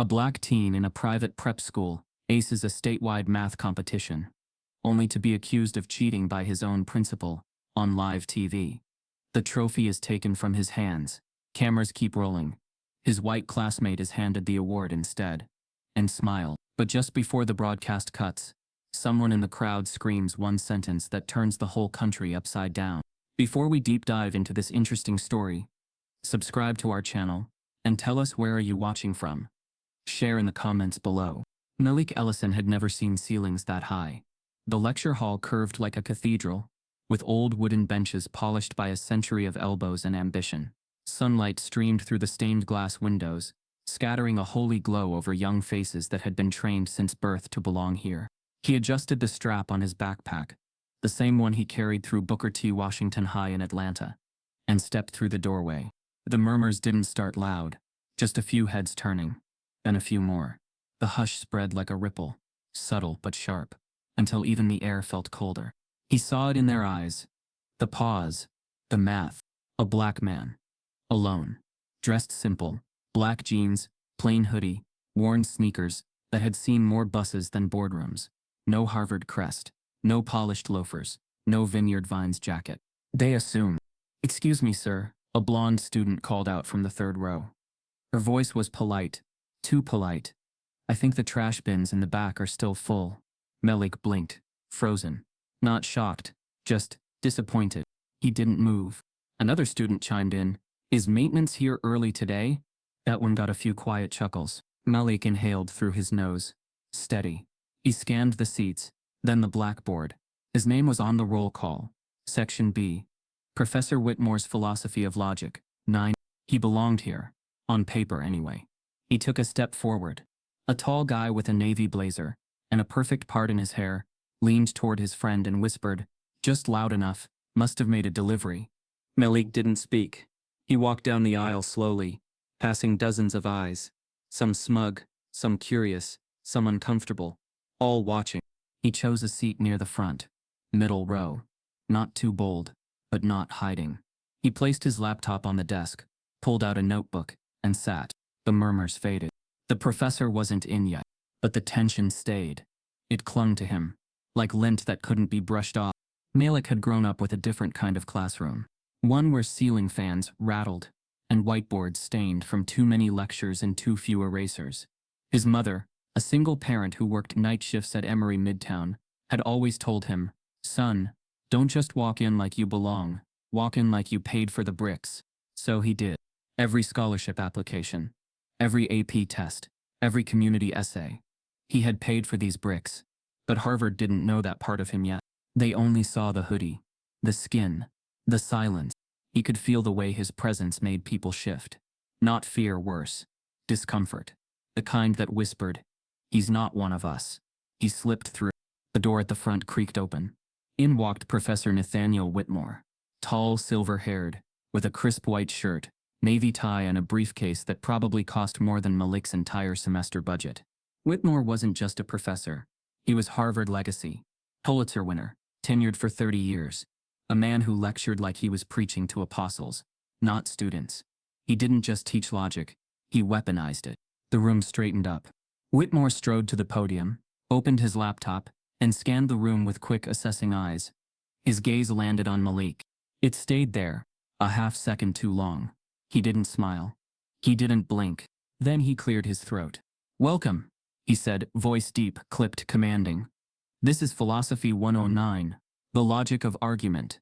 A black teen in a private prep school aces a statewide math competition, only to be accused of cheating by his own principal on live TV. The trophy is taken from his hands. Cameras keep rolling. His white classmate is handed the award instead, and smile. But just before the broadcast cuts, someone in the crowd screams one sentence that turns the whole country upside down. Before we deep dive into this interesting story, subscribe to our channel, and tell us where are you watching from. Share in the comments below. Malik Ellison had never seen ceilings that high. The lecture hall curved like a cathedral, with old wooden benches polished by a century of elbows and ambition. Sunlight streamed through the stained glass windows, scattering a holy glow over young faces that had been trained since birth to belong here. He adjusted the strap on his backpack, the same one he carried through Booker T. Washington High in Atlanta, and stepped through the doorway. The murmurs didn't start loud, just a few heads turning, then a few more. The hush spread like a ripple, subtle but sharp, until even the air felt colder. He saw it in their eyes. The pause, the math. A black man. Alone. Dressed simple. Black jeans, plain hoodie, worn sneakers that had seen more buses than boardrooms. No Harvard crest. No polished loafers. No Vineyard Vines jacket. They assumed. "Excuse me, sir," a blonde student called out from the third row. Her voice was polite. Too polite. "I think the trash bins in the back are still full." Malik blinked, frozen. Not shocked, just disappointed. He didn't move. Another student chimed in. "Is maintenance here early today?" That one got a few quiet chuckles. Malik inhaled through his nose. Steady. He scanned the seats, then the blackboard. His name was on the roll call. Section B. Professor Whitmore's Philosophy of Logic. 9. He belonged here. On paper, anyway. He took a step forward. A tall guy with a navy blazer and a perfect part in his hair leaned toward his friend and whispered, just loud enough, must have made a delivery. Malik didn't speak. He walked down the aisle slowly, passing dozens of eyes, some smug, some curious, some uncomfortable, all watching. He chose a seat near the front, middle row. Not too bold, but not hiding. He placed his laptop on the desk, pulled out a notebook, and sat. The murmurs faded. The professor wasn't in yet, but the tension stayed. It clung to him, like lint that couldn't be brushed off. Malik had grown up with a different kind of classroom. One where ceiling fans rattled, and whiteboards stained from too many lectures and too few erasers. His mother, a single parent who worked night shifts at Emory Midtown, had always told him, "Son, don't just walk in like you belong, walk in like you paid for the bricks." So he did. Every scholarship application, every AP test, every community essay. He had paid for these bricks, but Harvard didn't know that part of him yet. They only saw the hoodie, the skin, the silence. He could feel the way his presence made people shift. Not fear, worse. Discomfort. The kind that whispered, "He's not one of us." He slipped through. The door at the front creaked open. In walked Professor Nathaniel Whitmore. Tall, silver-haired, with a crisp white shirt, navy tie and a briefcase that probably cost more than Malik's entire semester budget. Whitmore wasn't just a professor. He was Harvard legacy. Pulitzer winner, tenured for 30 years. A man who lectured like he was preaching to apostles, not students. He didn't just teach logic, he weaponized it. The room straightened up. Whitmore strode to the podium, opened his laptop, and scanned the room with quick, assessing eyes. His gaze landed on Malik. It stayed there, a half second too long. He didn't smile. He didn't blink. Then he cleared his throat. "Welcome," he said, voice deep, clipped, commanding. "This is Philosophy 109, the logic of argument.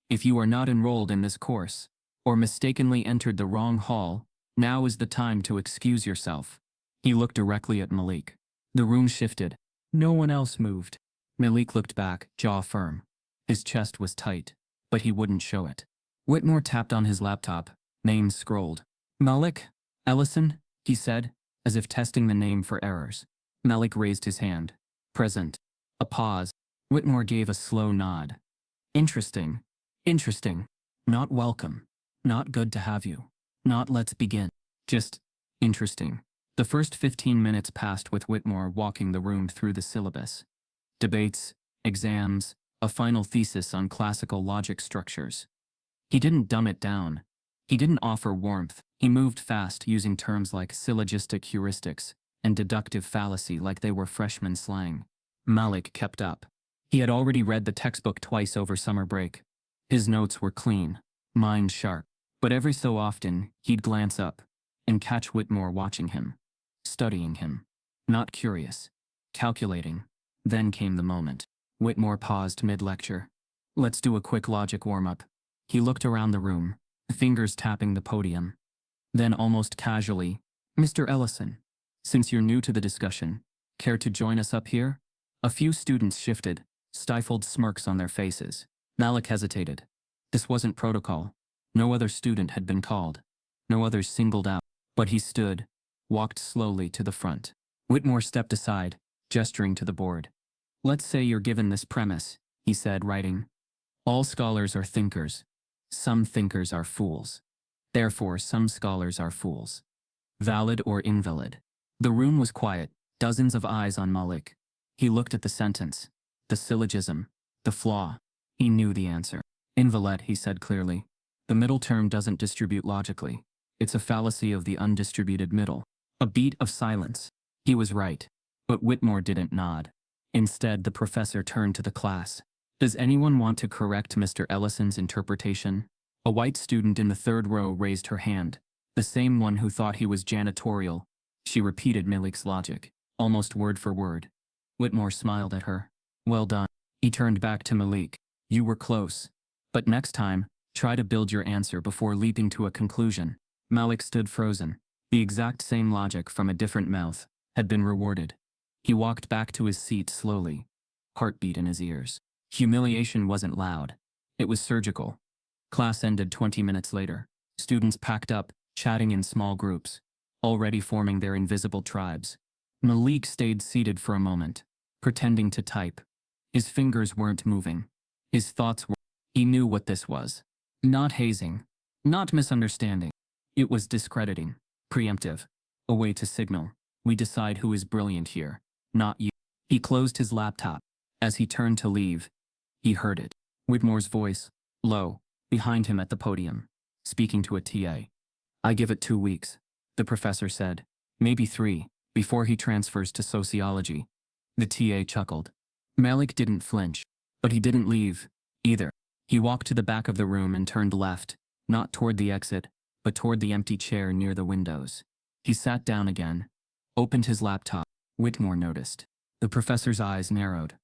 If you are not enrolled in this course, or mistakenly entered the wrong hall, now is the time to excuse yourself." He looked directly at Malik. The room shifted. No one else moved. Malik looked back, jaw firm. His chest was tight, but he wouldn't show it. Whitmore tapped on his laptop, names scrolled. "Malik Ellison," he said, as if testing the name for errors. Malik raised his hand. "Present." A pause. Whitmore gave a slow nod. "Interesting. Interesting. Not welcome. Not good to have you. Not let's begin. Just interesting." The first 15 minutes passed with Whitmore walking the room through the syllabus. Debates, exams, a final thesis on classical logic structures. He didn't dumb it down. He didn't offer warmth. He moved fast, using terms like syllogistic heuristics, and deductive fallacy like they were freshman slang. Malik kept up. He had already read the textbook twice over summer break. His notes were clean, mind sharp, but every so often he'd glance up and catch Whitmore watching him, studying him. Not curious, calculating. Then came the moment. Whitmore paused mid-lecture. "Let's do a quick logic warm-up." He looked around the room, fingers tapping the podium. Then almost casually, "Mr. Ellison, since you're new to the discussion, care to join us up here?" A few students shifted, stifled smirks on their faces. Malik hesitated. This wasn't protocol. No other student had been called. No others singled out. But he stood, walked slowly to the front. Whitmore stepped aside, gesturing to the board. "Let's say you're given this premise," he said, writing. "All scholars are thinkers. Some thinkers are fools. Therefore, some scholars are fools. Valid or invalid?" The room was quiet, dozens of eyes on Malik. He looked at the sentence, the syllogism, the flaw. He knew the answer. "Invalid," he said clearly. "The middle term doesn't distribute logically. It's a fallacy of the undistributed middle." A beat of silence. He was right. But Whitmore didn't nod. Instead, the professor turned to the class. "Does anyone want to correct Mr. Ellison's interpretation?" A white student in the third row raised her hand, the same one who thought he was janitorial. She repeated Malik's logic, almost word for word. Whitmore smiled at her. "Well done." He turned back to Malik. "You were close. But next time, try to build your answer before leaping to a conclusion." Malik stood frozen. The exact same logic from a different mouth had been rewarded. He walked back to his seat slowly, heartbeat in his ears. Humiliation wasn't loud. It was surgical. Class ended 20 minutes later. Students packed up, chatting in small groups, already forming their invisible tribes. Malik stayed seated for a moment, pretending to type. His fingers weren't moving. His thoughts were. He knew what this was. Not hazing. Not misunderstanding. It was discrediting. Preemptive. A way to signal. We decide who is brilliant here, not you. He closed his laptop. As he turned to leave, he heard it. Whitmore's voice, low, behind him at the podium, speaking to a TA. "I give it 2 weeks," the professor said. "Maybe 3, before he transfers to sociology." The TA chuckled. Malik didn't flinch, but he didn't leave, either. He walked to the back of the room and turned left, not toward the exit, but toward the empty chair near the windows. He sat down again, opened his laptop. Whitmore noticed. The professor's eyes narrowed.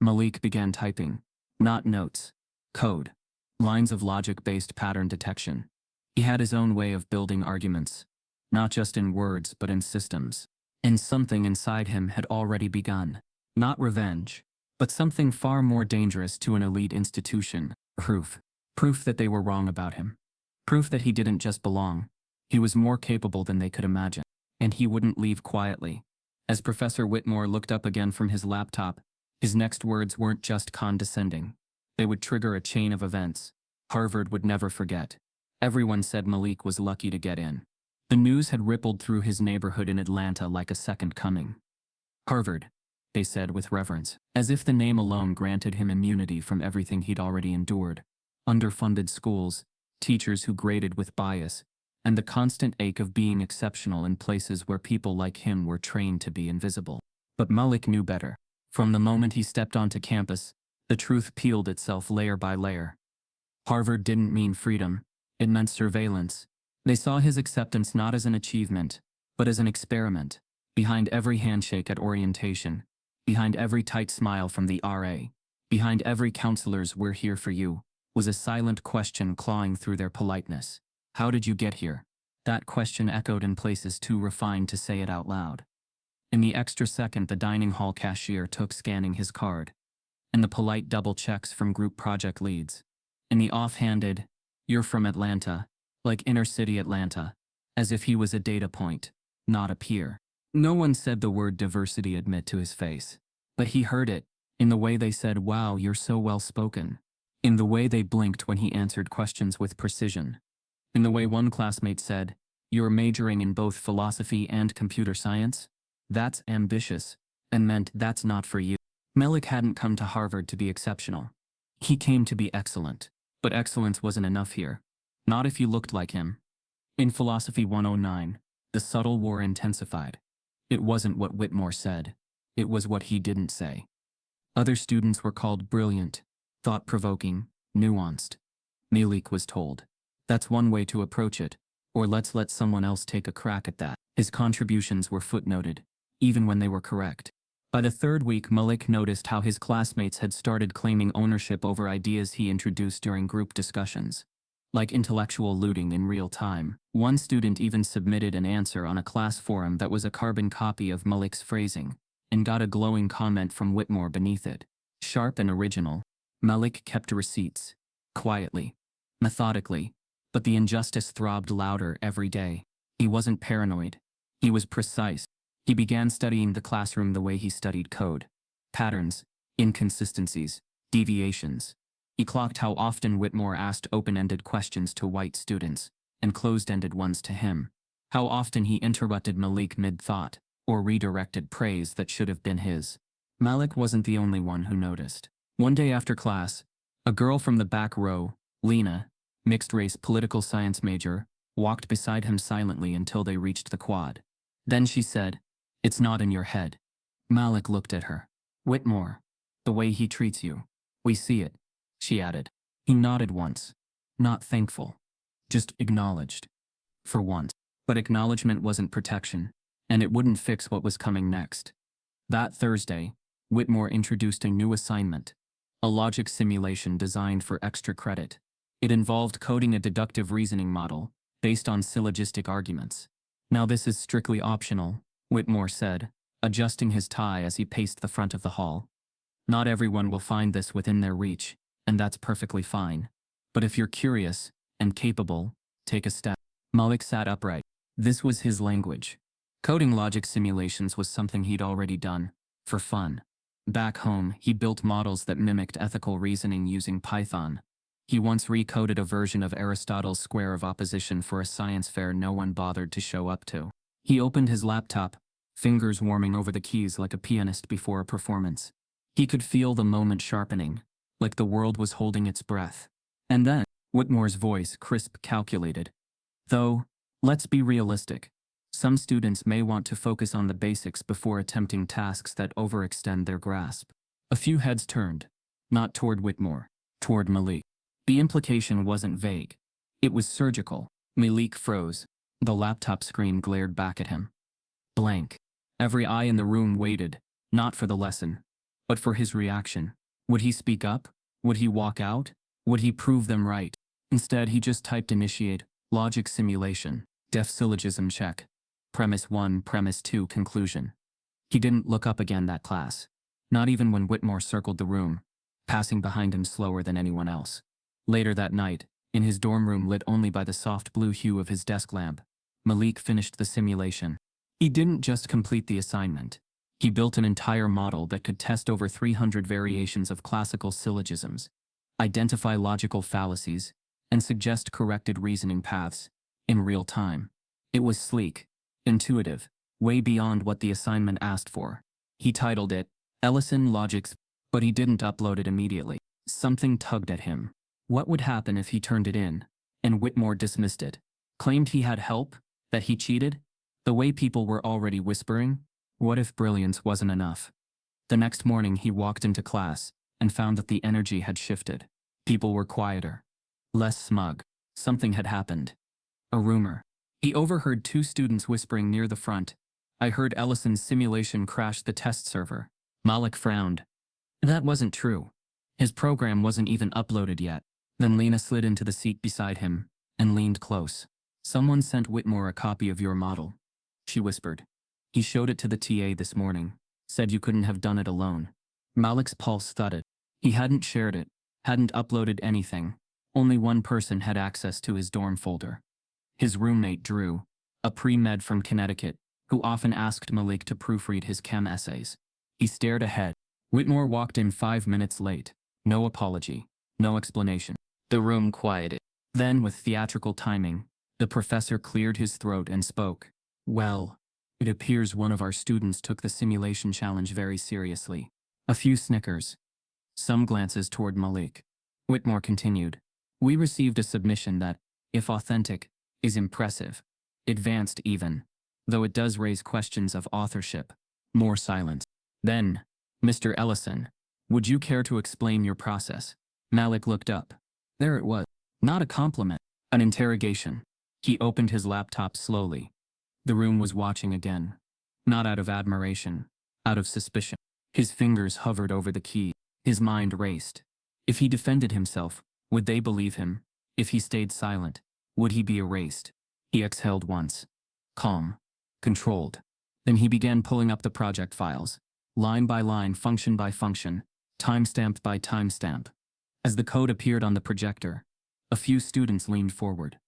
Malik began typing. Not notes. Code. Lines of logic-based pattern detection. He had his own way of building arguments, not just in words but in systems. And something inside him had already begun. Not revenge, but something far more dangerous to an elite institution. Proof. Proof that they were wrong about him. Proof that he didn't just belong. He was more capable than they could imagine. And he wouldn't leave quietly. As Professor Whitmore looked up again from his laptop, his next words weren't just condescending. They would trigger a chain of events. Harvard would never forget. Everyone said Malik was lucky to get in. The news had rippled through his neighborhood in Atlanta like a second coming. Harvard, they said with reverence, as if the name alone granted him immunity from everything he'd already endured. Underfunded schools, teachers who graded with bias, and the constant ache of being exceptional in places where people like him were trained to be invisible. But Malik knew better. From the moment he stepped onto campus, the truth peeled itself layer by layer. Harvard didn't mean freedom, it meant surveillance. They saw his acceptance not as an achievement, but as an experiment. Behind every handshake at orientation, behind every tight smile from the RA, behind every counselor's "we're here for you," was a silent question clawing through their politeness. How did you get here? That question echoed in places too refined to say it out loud. In the extra second the dining hall cashier took scanning his card, and the polite double checks from group project leads, and the offhanded, "You're from Atlanta," like inner city Atlanta, as if he was a data point, not a peer. No one said the word diversity admit to his face, but he heard it, in the way they said, "Wow, you're so well spoken," in the way they blinked when he answered questions with precision, in the way one classmate said, "You're majoring in both philosophy and computer science? That's ambitious," and meant that's not for you. Malik hadn't come to Harvard to be exceptional. He came to be excellent. But excellence wasn't enough here. Not if you looked like him. In Philosophy 109, the subtle war intensified. It wasn't what Whitmore said. It was what he didn't say. Other students were called brilliant, thought-provoking, nuanced. Malik was told, "That's one way to approach it, or let's let someone else take a crack at that." His contributions were footnoted, even when they were correct. By the third week, Malik noticed how his classmates had started claiming ownership over ideas he introduced during group discussions. Like intellectual looting in real time. One student even submitted an answer on a class forum that was a carbon copy of Malik's phrasing, and got a glowing comment from Whitmore beneath it. Sharp and original, Malik kept receipts. Quietly. Methodically. But the injustice throbbed louder every day. He wasn't paranoid. He was precise. He began studying the classroom the way he studied code. Patterns, inconsistencies, deviations. He clocked how often Whitmore asked open-ended questions to white students, and closed-ended ones to him. How often he interrupted Malik mid-thought, or redirected praise that should have been his. Malik wasn't the only one who noticed. One day after class, a girl from the back row, Lena, mixed-race political science major, walked beside him silently until they reached the quad. Then she said, "It's not in your head." Malik looked at her. "Whitmore, the way he treats you. We see it," she added. He nodded once. Not thankful. Just acknowledged. For once. But acknowledgement wasn't protection, and it wouldn't fix what was coming next. That Thursday, Whitmore introduced a new assignment. A logic simulation designed for extra credit. It involved coding a deductive reasoning model, based on syllogistic arguments. "Now this is strictly optional," Whitmore said, adjusting his tie as he paced the front of the hall. "Not everyone will find this within their reach, and that's perfectly fine. But if you're curious, and capable, take a step." Malik sat upright. This was his language. Coding logic simulations was something he'd already done, for fun. Back home, he built models that mimicked ethical reasoning using Python. He once recoded a version of Aristotle's square of opposition for a science fair no one bothered to show up to. He opened his laptop, fingers warming over the keys like a pianist before a performance. He could feel the moment sharpening, like the world was holding its breath. And then, Whitmore's voice crisp, calculated. "Though, let's be realistic. Some students may want to focus on the basics before attempting tasks that overextend their grasp." A few heads turned, not toward Whitmore, toward Malik. The implication wasn't vague. It was surgical. Malik froze. The laptop screen glared back at him. Blank. Every eye in the room waited, not for the lesson, but for his reaction. Would he speak up? Would he walk out? Would he prove them right? Instead, he just typed initiate, logic simulation, def syllogism check. Premise 1, premise 2, conclusion. He didn't look up again that class. Not even when Whitmore circled the room, passing behind him slower than anyone else. Later that night, in his dorm room lit only by the soft blue hue of his desk lamp, Malik finished the simulation. He didn't just complete the assignment. He built an entire model that could test over 300 variations of classical syllogisms, identify logical fallacies, and suggest corrected reasoning paths, in real time. It was sleek, intuitive, way beyond what the assignment asked for. He titled it, Ellison Logics, but he didn't upload it immediately. Something tugged at him. What would happen if he turned it in, and Whitmore dismissed it? Claimed he had help? That he cheated? The way people were already whispering? What if brilliance wasn't enough? The next morning he walked into class, and found that the energy had shifted. People were quieter. Less smug. Something had happened. A rumor. He overheard two students whispering near the front. "I heard Ellison's simulation crashed the test server." Malik frowned. That wasn't true. His program wasn't even uploaded yet. Then Lena slid into the seat beside him, and leaned close. "Someone sent Whitmore a copy of your model," she whispered. "He showed it to the TA this morning. Said you couldn't have done it alone." Malik's pulse thudded. He hadn't shared it, hadn't uploaded anything. Only one person had access to his dorm folder. His roommate Drew, a pre-med from Connecticut, who often asked Malik to proofread his chem essays. He stared ahead. Whitmore walked in 5 minutes late. No apology, no explanation. The room quieted. Then, with theatrical timing, the professor cleared his throat and spoke. "Well, it appears one of our students took the simulation challenge very seriously." A few snickers. Some glances toward Malik. Whitmore continued. "We received a submission that, if authentic, is impressive. Advanced even. though it does raise questions of authorship. More silence. Then, Mr. Ellison, would you care to explain your process? Malik looked up. There it was. Not a compliment, an interrogation. He opened his laptop slowly. The room was watching again. Not out of admiration, out of suspicion. His fingers hovered over the key. His mind raced. If he defended himself, would they believe him? If he stayed silent, would he be erased? He exhaled once. Calm. Controlled. Then he began pulling up the project files. Line by line, function by function, timestamp by timestamp. As the code appeared on the projector, a few students leaned forward.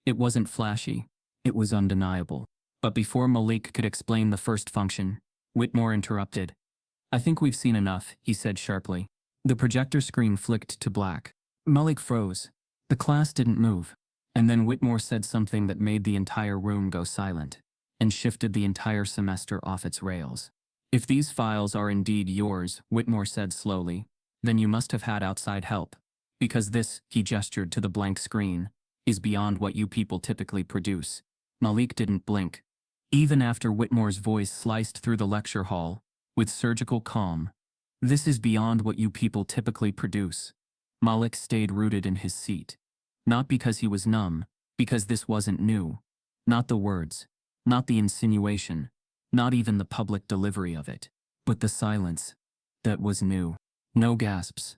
It wasn't flashy. It was undeniable. But before Malik could explain the first function, Whitmore interrupted. I think we've seen enough, he said sharply. The projector screen flicked to black. Malik froze. The class didn't move. And then Whitmore said something that made the entire room go silent, and shifted the entire semester off its rails. If these files are indeed yours, Whitmore said slowly, then you must have had outside help. Because this, he gestured to the blank screen, is beyond what you people typically produce. Malik didn't blink. Even after Whitmore's voice sliced through the lecture hall, with surgical calm, this is beyond what you people typically produce. Malik stayed rooted in his seat. Not because he was numb, because this wasn't new. Not the words, not the insinuation, not even the public delivery of it, but the silence. That was new. No gasps.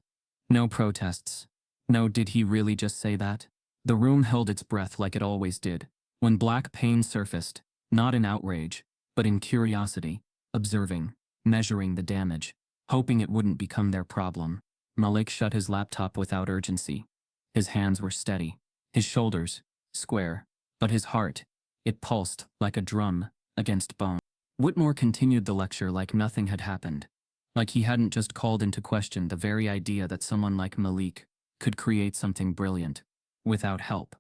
No protests. No, did he really just say that? The room held its breath like it always did. When black pain surfaced, not in outrage, but in curiosity, observing, measuring the damage, hoping it wouldn't become their problem. Malik shut his laptop without urgency. His hands were steady, his shoulders square, but his heart, it pulsed like a drum against bone. Whitmore continued the lecture like nothing had happened, like he hadn't just called into question the very idea that someone like Malik could create something brilliant, without help,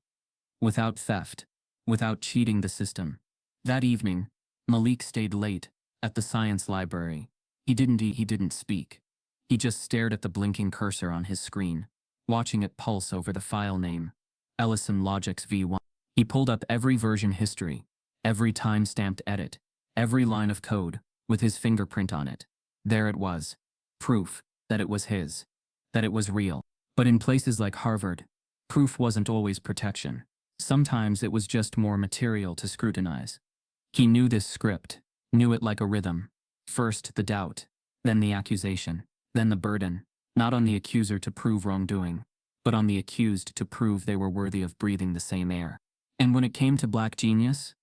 without theft, without cheating the system. That evening, Malik stayed late at the science library. He didn't eat, he didn't speak. He just stared at the blinking cursor on his screen, watching it pulse over the file name, Ellison Logix V1. He pulled up every version history, every time-stamped edit, every line of code, with his fingerprint on it. There it was. Proof that it was his. That it was real. But in places like Harvard, proof wasn't always protection. Sometimes it was just more material to scrutinize. He knew this script, knew it like a rhythm. First the doubt, then the accusation, then the burden, not on the accuser to prove wrongdoing, but on the accused to prove they were worthy of breathing the same air. And when it came to black genius,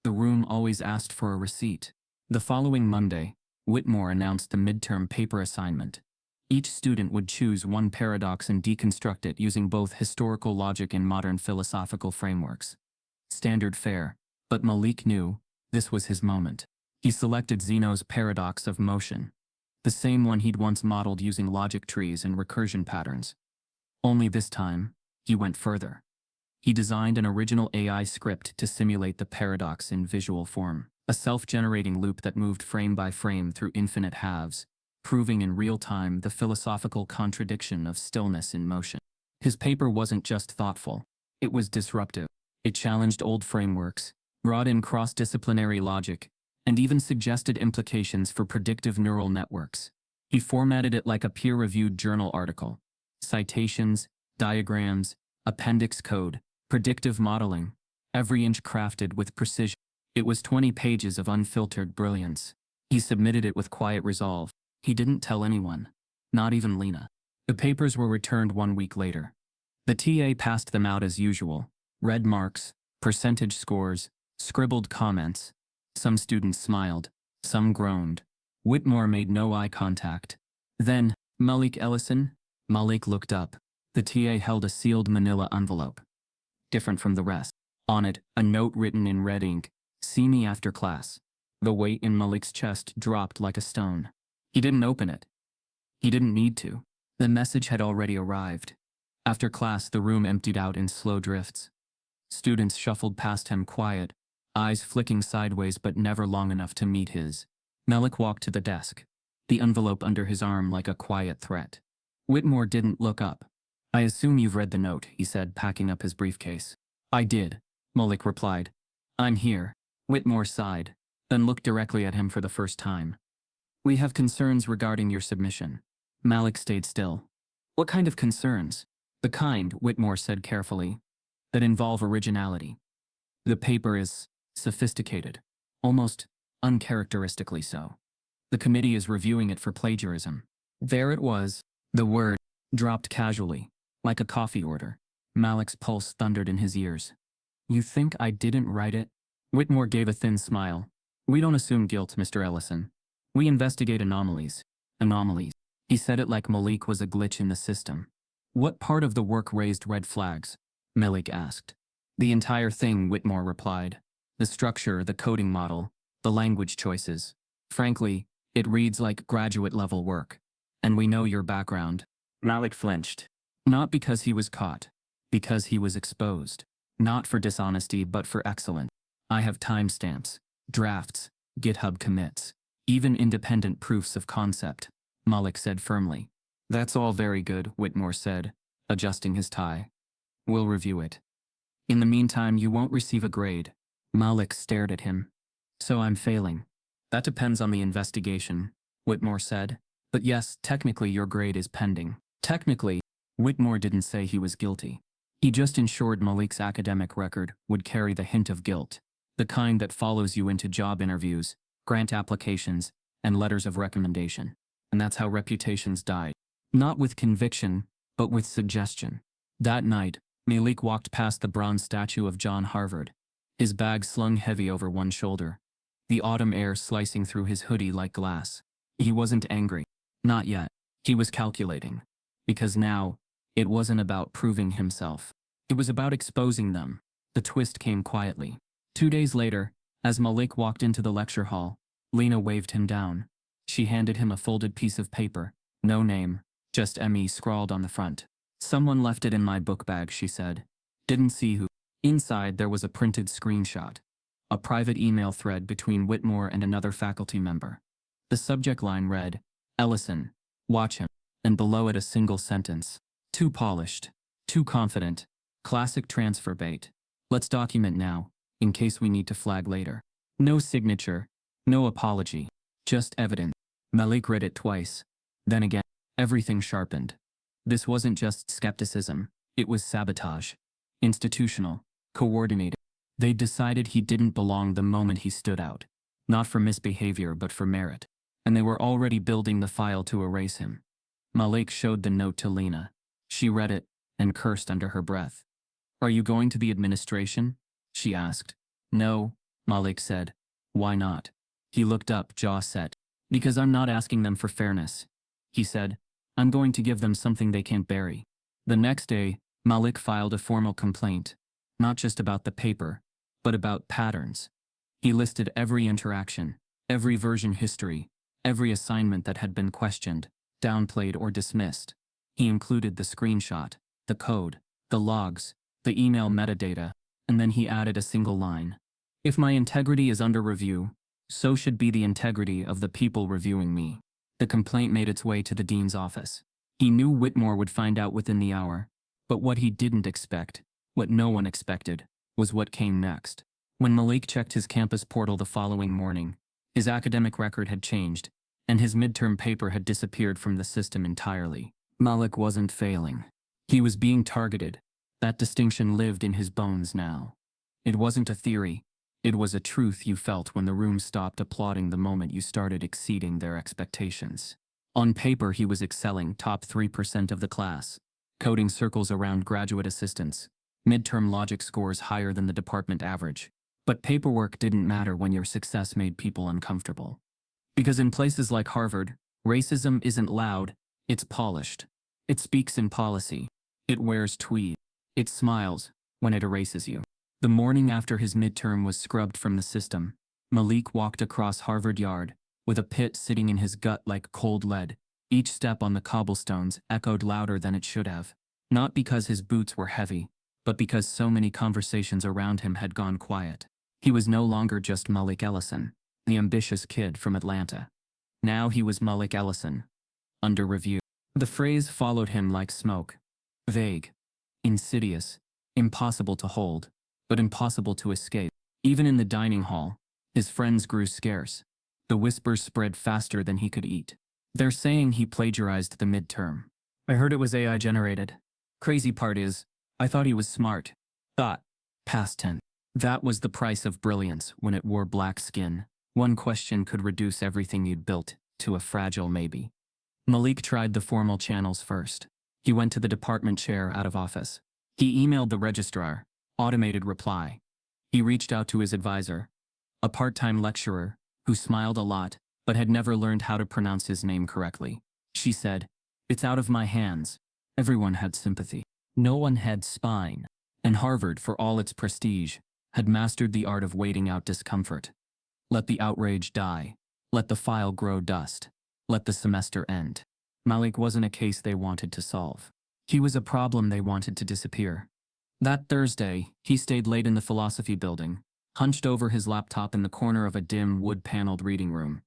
the room always asked for a receipt. The following Monday, Whitmore announced the midterm paper assignment. Each student would choose one paradox and deconstruct it using both historical logic and modern philosophical frameworks. Standard fare, but Malik knew this was his moment. He selected Zeno's paradox of motion, the same one he'd once modeled using logic trees and recursion patterns. Only this time, he went further. He designed an original AI script to simulate the paradox in visual form, a self-generating loop that moved frame by frame through infinite halves, proving in real time the philosophical contradiction of stillness in motion. His paper wasn't just thoughtful, it was disruptive. It challenged old frameworks, brought in cross-disciplinary logic, and even suggested implications for predictive neural networks. He formatted it like a peer-reviewed journal article. Citations, diagrams, appendix code, predictive modeling, every inch crafted with precision. It was 20 pages of unfiltered brilliance. He submitted it with quiet resolve. He didn't tell anyone, not even Lena. The papers were returned 1 week later. The TA passed them out as usual. Red marks, percentage scores, scribbled comments. Some students smiled, some groaned. Whitmore made no eye contact. Then, Malik Ellison? Malik looked up. The TA held a sealed manila envelope. Different from the rest. On it, a note written in red ink. See me after class. The weight in Malik's chest dropped like a stone. He didn't open it. He didn't need to. The message had already arrived. After class, the room emptied out in slow drifts. Students shuffled past him quiet, eyes flicking sideways but never long enough to meet his. Malik walked to the desk, the envelope under his arm like a quiet threat. Whitmore didn't look up. I assume you've read the note, he said, packing up his briefcase. I did, Malik replied. I'm here. Whitmore sighed, then looked directly at him for the first time. We have concerns regarding your submission. Malik stayed still. What kind of concerns? The kind, Whitmore said carefully, that involve originality. The paper is sophisticated, almost uncharacteristically so. The committee is reviewing it for plagiarism. There it was. The word dropped casually, like a coffee order. Malik's pulse thundered in his ears. You think I didn't write it? Whitmore gave a thin smile. We don't assume guilt, Mr. Ellison. We investigate anomalies. Anomalies. He said it like Malik was a glitch in the system. What part of the work raised red flags? Malik asked. The entire thing, Whitmore replied. The structure, the coding model, the language choices. Frankly, it reads like graduate-level work. And we know your background. Malik flinched. Not because he was caught. Because he was exposed. Not for dishonesty, but for excellence. I have timestamps, drafts, GitHub commits, even independent proofs of concept, Malik said firmly. That's all very good, Whitmore said, adjusting his tie. We'll review it. In the meantime, you won't receive a grade. Malik stared at him. So I'm failing. That depends on the investigation, Whitmore said. But yes, technically your grade is pending. Technically, Whitmore didn't say he was guilty. He just ensured Malik's academic record would carry the hint of guilt, the kind that follows you into job interviews, grant applications, and letters of recommendation. And that's how reputations died. Not with conviction, but with suggestion. That night, Malik walked past the bronze statue of John Harvard, his bag slung heavy over one shoulder, the autumn air slicing through his hoodie like glass. He wasn't angry. Not yet. He was calculating. Because now, it wasn't about proving himself. It was about exposing them. The twist came quietly. 2 days later, as Malik walked into the lecture hall, Lena waved him down. She handed him a folded piece of paper. No name, just ME scrawled on the front. Someone left it in my book bag, she said. Didn't see who. Inside there was a printed screenshot. A private email thread between Whitmore and another faculty member. The subject line read, Ellison, watch him, and below it a single sentence. Too polished. Too confident. Classic transfer bait. Let's document now, in case we need to flag later. No signature. No apology. Just evidence. Malik read it twice. Then again, everything sharpened. This wasn't just skepticism. It was sabotage. Institutional. Coordinated. They decided he didn't belong the moment he stood out. Not for misbehavior, but for merit. And they were already building the file to erase him. Malik showed the note to Lena. She read it, and cursed under her breath. Are you going to the administration? She asked. No, Malik said. Why not? He looked up, jaw set. Because I'm not asking them for fairness. He said, I'm going to give them something they can't bury. The next day, Malik filed a formal complaint. Not just about the paper, but about patterns. He listed every interaction, every version history, every assignment that had been questioned, downplayed or dismissed. He included the screenshot, the code, the logs, the email metadata, and then he added a single line. If my integrity is under review, so should be the integrity of the people reviewing me. The complaint made its way to the dean's office. He knew Whitmore would find out within the hour, but what he didn't expect, what no one expected, was what came next. When Malik checked his campus portal the following morning, his academic record had changed, and his midterm paper had disappeared from the system entirely. Malik wasn't failing. He was being targeted. That distinction lived in his bones now. It wasn't a theory. It was a truth you felt when the room stopped applauding the moment you started exceeding their expectations. On paper, he was excelling, top 3% of the class, coding circles around graduate assistants, midterm logic scores higher than the department average. But paperwork didn't matter when your success made people uncomfortable. Because in places like Harvard, racism isn't loud, it's polished. It speaks in policy. It wears tweed. It smiles when it erases you. The morning after his midterm was scrubbed from the system, Malik walked across Harvard Yard, with a pit sitting in his gut like cold lead. Each step on the cobblestones echoed louder than it should have. Not because his boots were heavy, but because so many conversations around him had gone quiet. He was no longer just Malik Ellison, the ambitious kid from Atlanta. Now he was Malik Ellison. Under review. The phrase followed him like smoke. Vague. Insidious. Impossible to hold. But impossible to escape. Even in the dining hall, his friends grew scarce. The whispers spread faster than he could eat. They're saying he plagiarized the midterm. I heard it was AI generated. Crazy part is, I thought he was smart. Thought. Past tense. That was the price of brilliance when it wore black skin. One question could reduce everything you'd built to a fragile maybe. Malik tried the formal channels first. He went to the department chair out of office. He emailed the registrar. Automated reply. He reached out to his advisor, a part-time lecturer, who smiled a lot, but had never learned how to pronounce his name correctly. She said, "It's out of my hands." Everyone had sympathy. No one had spine. And Harvard, for all its prestige, had mastered the art of waiting out discomfort. Let the outrage die. Let the file grow dust. Let the semester end. Malik wasn't a case they wanted to solve. He was a problem they wanted to disappear. That Thursday, he stayed late in the philosophy building, hunched over his laptop in the corner of a dim, wood-paneled reading room.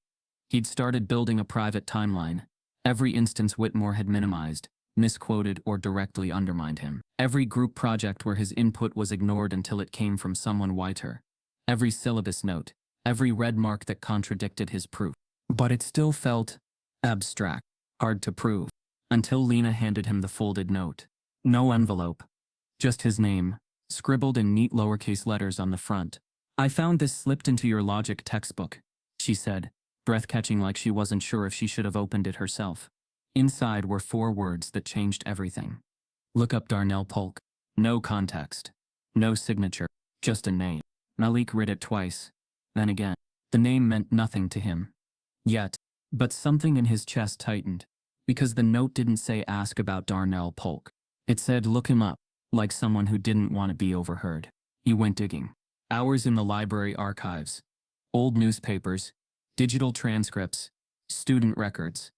He'd started building a private timeline. Every instance Whitmore had minimized, misquoted, or directly undermined him. Every group project where his input was ignored until it came from someone whiter. Every syllabus note. Every red mark that contradicted his proof. But it still felt abstract, hard to prove, until Lena handed him the folded note. No envelope. Just his name, scribbled in neat lowercase letters on the front. "I found this slipped into your logic textbook," she said, breath-catching like she wasn't sure if she should have opened it herself. Inside were 4 words that changed everything. Look up Darnell Polk. No context. No signature. Just a name. Malik read it twice. Then again. The name meant nothing to him. Yet. But something in his chest tightened. Because the note didn't say ask about Darnell Polk. It said look him up. Like someone who didn't want to be overheard. He went digging. Hours in the library archives. Old newspapers. Digital transcripts. Student records.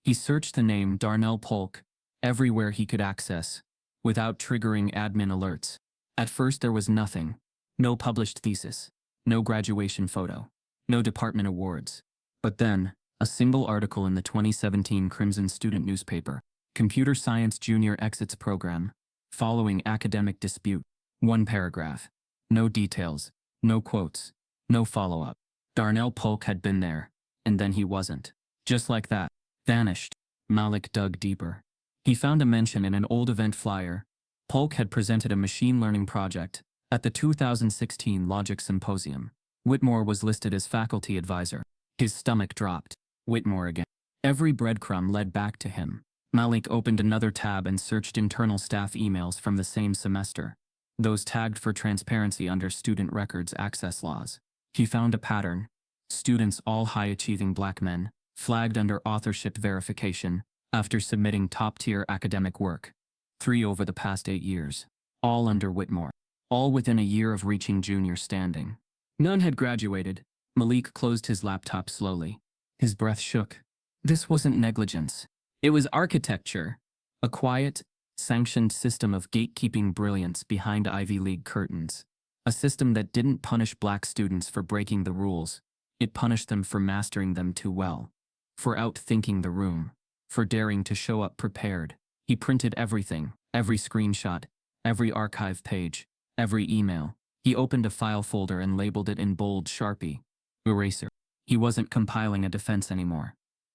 He searched the name Darnell Polk everywhere he could access, without triggering admin alerts. At first there was nothing. No published thesis. No graduation photo. No department awards. But then, a single article in the 2017 Crimson student newspaper. Computer Science Junior Exits Program. Following academic dispute. 1 paragraph. No details. No quotes. No follow-up. Darnell Polk had been there, and then he wasn't. Just like that. Vanished. Malik dug deeper. He found a mention in an old event flyer. Polk had presented a machine learning project at the 2016 Logic Symposium. Whitmore was listed as faculty advisor. His stomach dropped. Whitmore again. Every breadcrumb led back to him. Malik opened another tab and searched internal staff emails from the same semester. Those tagged for transparency under student records access laws. He found a pattern. Students, all high-achieving black men, flagged under authorship verification after submitting top-tier academic work. 3 over the past 8 years. All under Whitmore. All within a year of reaching junior standing. None had graduated. Malik closed his laptop slowly. His breath shook. This wasn't negligence. It was architecture. A quiet, sanctioned system of gatekeeping brilliance behind Ivy League curtains. A system that didn't punish black students for breaking the rules. It punished them for mastering them too well. For outthinking the room. For daring to show up prepared. He printed everything, every screenshot, every archive page, every email. He opened a file folder and labeled it in bold Sharpie. Eraser. He wasn't compiling a defense anymore.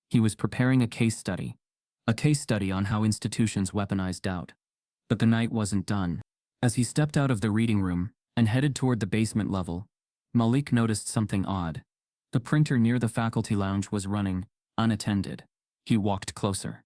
He was preparing a case study. A case study on how institutions weaponize doubt. But the night wasn't done. As he stepped out of the reading room and headed toward the basement level, Malik noticed something odd. The printer near the faculty lounge was running, unattended. He walked closer.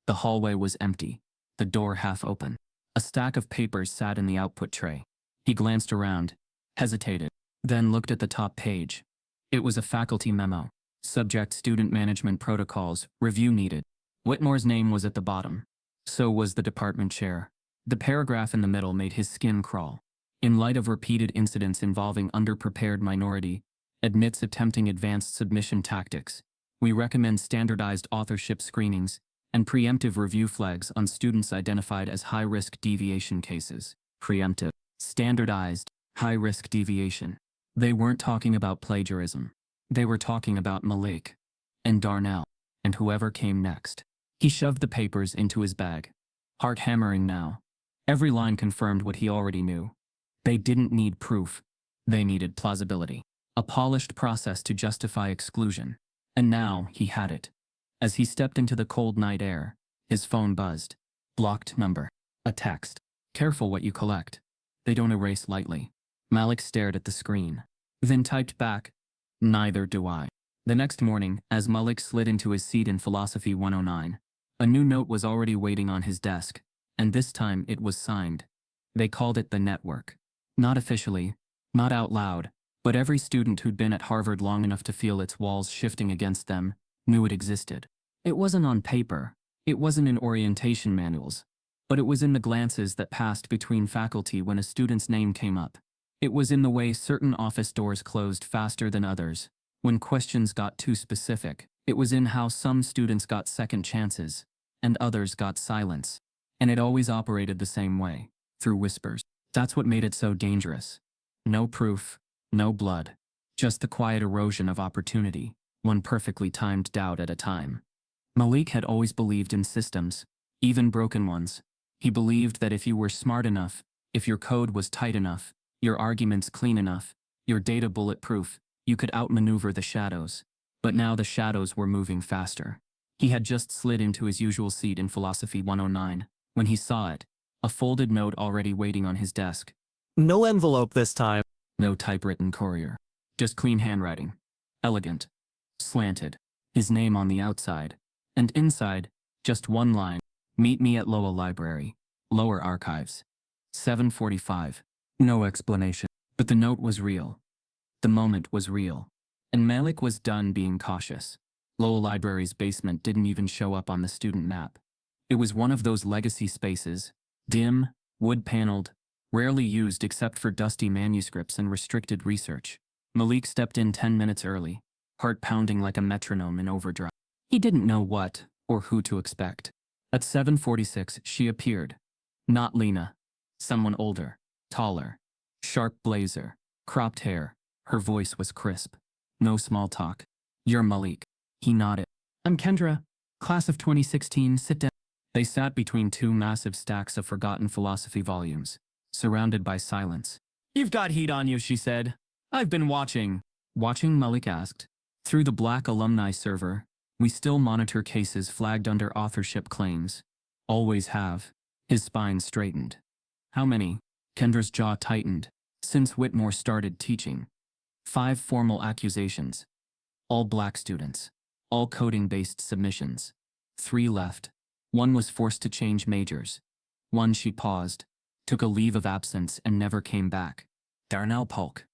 The hallway was empty, the door half open. A stack of papers sat in the output tray. He glanced around, hesitated, then looked at the top page. It was a faculty memo. Subject student management protocols, review needed. Whitmore's name was at the bottom. So was the department chair. The paragraph in the middle made his skin crawl. In light of repeated incidents involving underprepared minority, admits attempting advanced submission tactics, we recommend standardized authorship screenings and preemptive review flags on students identified as high-risk deviation cases. Preemptive. Standardized. High-risk deviation. They weren't talking about plagiarism. They were talking about Malik. And Darnell. And whoever came next. He shoved the papers into his bag. Heart hammering now. Every line confirmed what he already knew. They didn't need proof. They needed plausibility, a polished process to justify exclusion. And now he had it. As he stepped into the cold night air, his phone buzzed. Blocked number. A text. Careful what you collect. They don't erase lightly. Malik stared at the screen. Then typed back, "Neither do I." The next morning, as Malik slid into his seat in Philosophy 109, a new note was already waiting on his desk, and this time it was signed. They called it the network. Not officially, not out loud, but every student who'd been at Harvard long enough to feel its walls shifting against them knew it existed. It wasn't on paper, it wasn't in orientation manuals, but it was in the glances that passed between faculty when a student's name came up. It was in the way certain office doors closed faster than others, when questions got too specific. It was in how some students got second chances, and others got silence. And it always operated the same way, through whispers. That's what made it so dangerous. No proof, no blood, just the quiet erosion of opportunity, one perfectly timed doubt at a time. Malik had always believed in systems, even broken ones. He believed that if you were smart enough, if your code was tight enough, your arguments clean enough, your data bulletproof, you could outmaneuver the shadows. But now the shadows were moving faster. He had just slid into his usual seat in Philosophy 109, when he saw it, a folded note already waiting on his desk. No envelope this time. No typewritten courier. Just clean handwriting. Elegant. Slanted. His name on the outside. And inside, just one line. Meet me at Lowell Library. Lower Archives. 7:45. No explanation. But the note was real. The moment was real. And Malik was done being cautious. Lowell Library's basement didn't even show up on the student map. It was one of those legacy spaces, dim, wood-paneled, rarely used except for dusty manuscripts and restricted research. Malik stepped in 10 minutes early, heart pounding like a metronome in overdrive. He didn't know what or who to expect. At 7:46, she appeared. Not Lena. Someone older, taller, sharp blazer, cropped hair. Her voice was crisp. No small talk. "You're Malik." He nodded. "I'm Kendra. Class of 2016, sit down." They sat between two massive stacks of forgotten philosophy volumes, surrounded by silence. "You've got heat on you," she said. "I've been watching." Watching, Malik asked. "Through the Black alumni server, we still monitor cases flagged under authorship claims. Always have." His spine straightened. "How many?" Kendra's jaw tightened. "Since Whitmore started teaching. 5 formal accusations. All black students. All coding-based submissions. 3 left. 1 was forced to change majors. 1 she paused, took a leave of absence and never came back." "Darnell Polk,"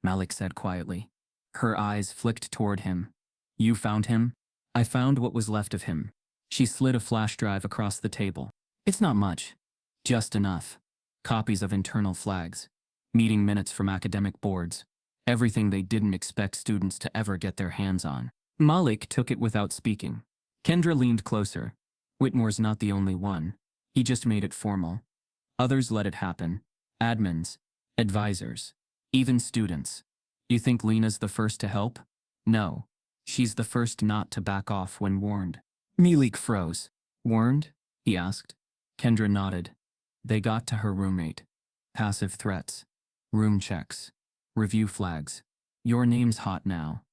Malik said quietly. Her eyes flicked toward him. "You found him?" "I found what was left of him." She slid a flash drive across the table. "It's not much. Just enough. Copies of internal flags. Meeting minutes from academic boards. Everything they didn't expect students to ever get their hands on." Malik took it without speaking. Kendra leaned closer. "Whitmore's not the only one. He just made it formal. Others let it happen. Admins. Advisors. Even students. You think Lena's the first to help? No. She's the first not to back off when warned." Malik froze. "Warned?" he asked. Kendra nodded. "They got to her roommate. Passive threats. Room checks. Review flags. Your name's hot now.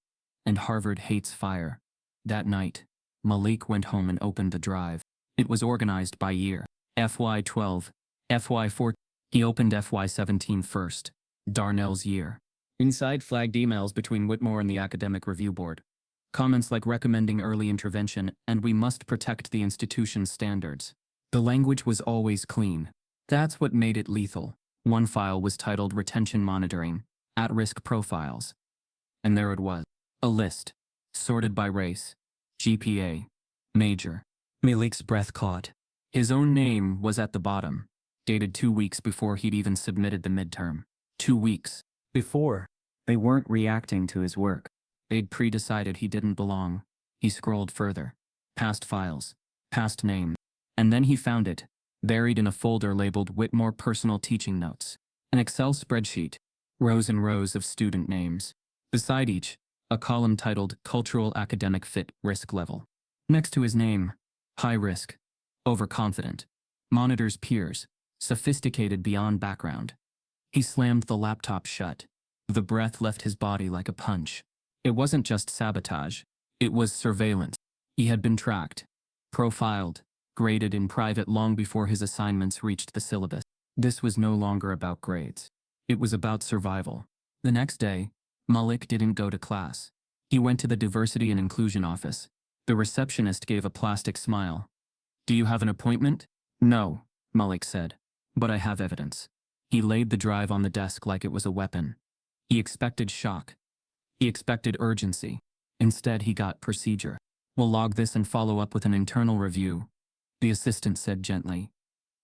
And Harvard hates fire." That night, Malik went home and opened the drive. It was organized by year. FY12, FY14. He opened FY17 first. Darnell's year. Inside, flagged emails between Whitmore and the Academic Review Board. Comments like recommending early intervention and "we must protect the institution's standards." The language was always clean. That's what made it lethal. One file was titled "Retention Monitoring, At-Risk Profiles." And there it was. A list. Sorted by race. GPA. Major. Malik's breath caught. His own name was at the bottom. Dated 2 weeks before he'd even submitted the midterm. 2 weeks. Before. They weren't reacting to his work. They'd pre-decided he didn't belong. He scrolled further. Past files. Past name. And then he found it. Buried in a folder labeled Whitmore Personal Teaching Notes. An Excel spreadsheet. Rows and rows of student names. Beside each, a column titled Cultural Academic Fit Risk Level. Next to his name, high risk. Overconfident. Monitors peers. Sophisticated beyond background. He slammed the laptop shut. The breath left his body like a punch. It wasn't just sabotage. It was surveillance. He had been tracked, profiled, graded in private long before his assignments reached the syllabus. This was no longer about grades. It was about survival. The next day, Malik didn't go to class. He went to the diversity and inclusion office. The receptionist gave a plastic smile. "Do you have an appointment?" "No," Malik said. "But I have evidence." He laid the drive on the desk like it was a weapon. He expected shock. He expected urgency. Instead, he got procedure. "We'll log this and follow up with an internal review," the assistant said gently.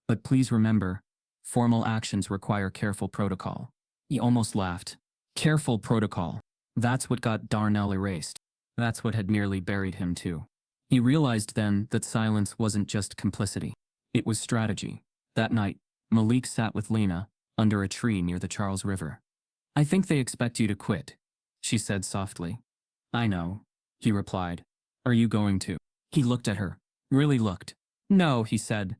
"But please remember, formal actions require careful protocol." He almost laughed. Careful protocol. That's what got Darnell erased. That's what had nearly buried him too. He realized then that silence wasn't just complicity. It was strategy. That night, Malik sat with Lena, under a tree near the Charles River. "I think they expect you to quit," she said softly. "I know," he replied. "Are you going to?" He looked at her. Really looked. "No," he said.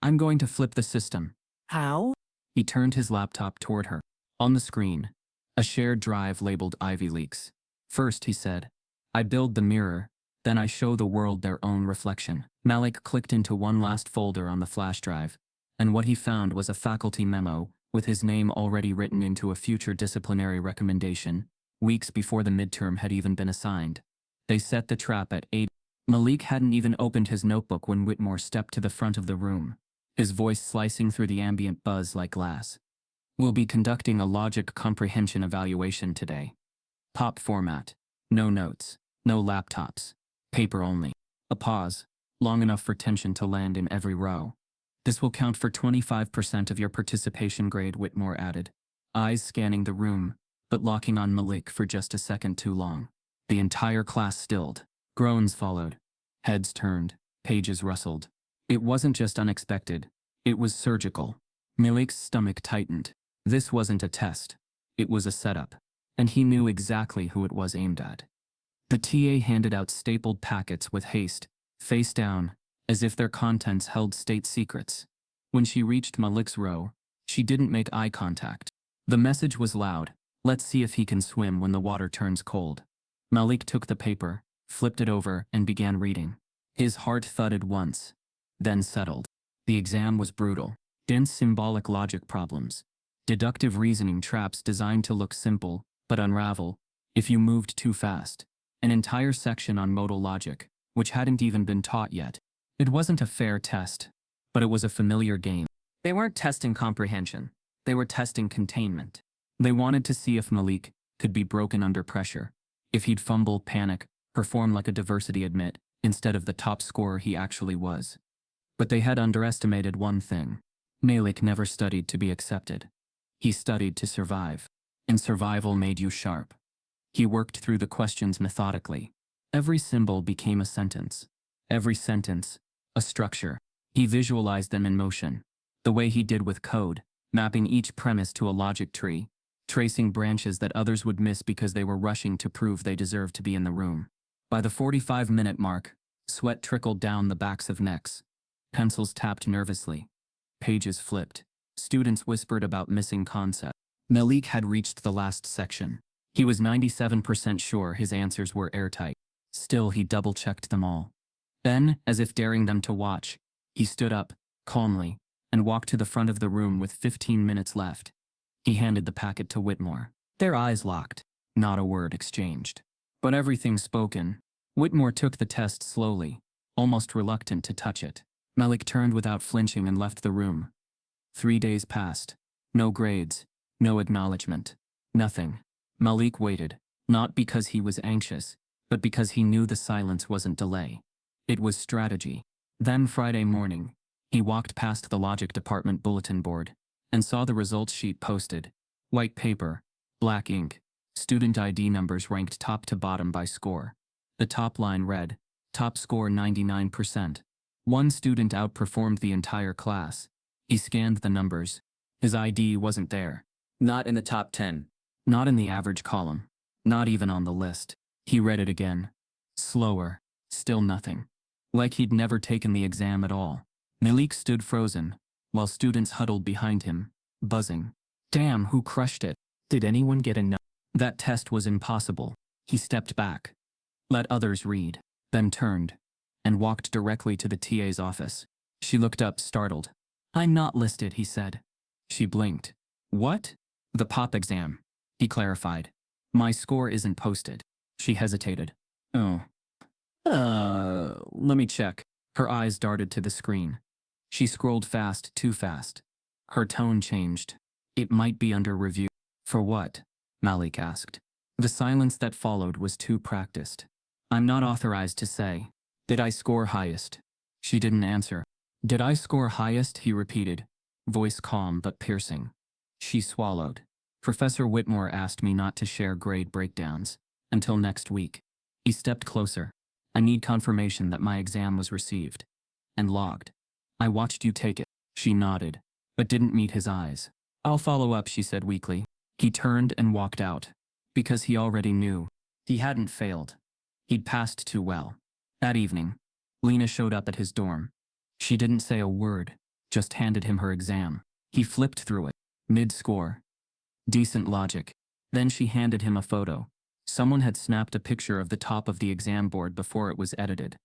"I'm going to flip the system." How? He turned his laptop toward her. On the screen, a shared drive labeled Ivy Leaks. "First," he said, "I build the mirror, then I show the world their own reflection." Malik clicked into one last folder on the flash drive, and what he found was a faculty memo with his name already written into a future disciplinary recommendation, weeks before the midterm had even been assigned. They set the trap at 8. Malik hadn't even opened his notebook when Whitmore stepped to the front of the room, his voice slicing through the ambient buzz like glass. "We'll be conducting a logic comprehension evaluation today. Pop format. No notes. No laptops. Paper only." A pause, long enough for tension to land in every row. "This will count for 25% of your participation grade," Whitmore added, eyes scanning the room, but locking on Malik for just a second too long. The entire class stilled. Groans followed. Heads turned. Pages rustled. It wasn't just unexpected. It was surgical. Malik's stomach tightened. This wasn't a test. It was a setup. And he knew exactly who it was aimed at. The TA handed out stapled packets with haste, face down, as if their contents held state secrets. When she reached Malik's row, she didn't make eye contact. The message was loud. "Let's see if he can swim when the water turns cold." Malik took the paper, flipped it over, and began reading. His heart thudded once, then settled. The exam was brutal. Dense symbolic logic problems. Deductive reasoning traps designed to look simple, but unravel if you moved too fast. An entire section on modal logic, which hadn't even been taught yet. It wasn't a fair test, but it was a familiar game. They weren't testing comprehension. They were testing containment. They wanted to see if Malik could be broken under pressure, if he'd fumble, panic, perform like a diversity admit instead of the top scorer he actually was. But they had underestimated one thing. Malik never studied to be accepted. He studied to survive. And survival made you sharp. He worked through the questions methodically. Every symbol became a sentence. Every sentence, a structure. He visualized them in motion. The way he did with code, mapping each premise to a logic tree, tracing branches that others would miss because they were rushing to prove they deserved to be in the room. By the 45-minute mark, sweat trickled down the backs of necks. Pencils tapped nervously. Pages flipped. Students whispered about missing concepts. Malik had reached the last section. He was 97% sure his answers were airtight. Still, he double-checked them all. Then, as if daring them to watch, he stood up, calmly, and walked to the front of the room with 15 minutes left. He handed the packet to Whitmore. Their eyes locked. Not a word exchanged. But everything spoken. Whitmore took the test slowly, almost reluctant to touch it. Malik turned without flinching and left the room. 3 days passed. No grades. No acknowledgement. Nothing. Malik waited, not because he was anxious, but because he knew the silence wasn't delay. It was strategy. Then Friday morning, he walked past the logic department bulletin board and saw the results sheet posted. White paper, black ink, student ID numbers ranked top to bottom by score. The top line read, top score 99%. One student outperformed the entire class. He scanned the numbers. His ID wasn't there. Not in the top 10. Not in the average column. Not even on the list. He read it again. Slower. Still nothing. Like he'd never taken the exam at all. Malik stood frozen, while students huddled behind him, buzzing. Damn, who crushed it? Did anyone get enough? That test was impossible. He stepped back, let others read, then turned, and walked directly to the TA's office. She looked up, startled. "I'm not listed," he said. She blinked. "What?" "The pop exam," he clarified. "My score isn't posted." She hesitated. "Oh. Let me check." Her eyes darted to the screen. She scrolled fast, too fast. Her tone changed. "It might be under review." "For what?" Malik asked. The silence that followed was too practiced. "I'm not authorized to say." "Did I score highest?" She didn't answer. "Did I score highest?" he repeated, voice calm but piercing. She swallowed. "Professor Whitmore asked me not to share grade breakdowns until next week." He stepped closer. "I need confirmation that my exam was received and logged." "I watched you take it." She nodded, but didn't meet his eyes. "I'll follow up," she said weakly. He turned and walked out, because he already knew. He hadn't failed. He'd passed too well. That evening, Lena showed up at his dorm. She didn't say a word, just handed him her exam. He flipped through it. Mid-score. Decent logic. Then she handed him a photo. Someone had snapped a picture of the top of the exam board before it was edited.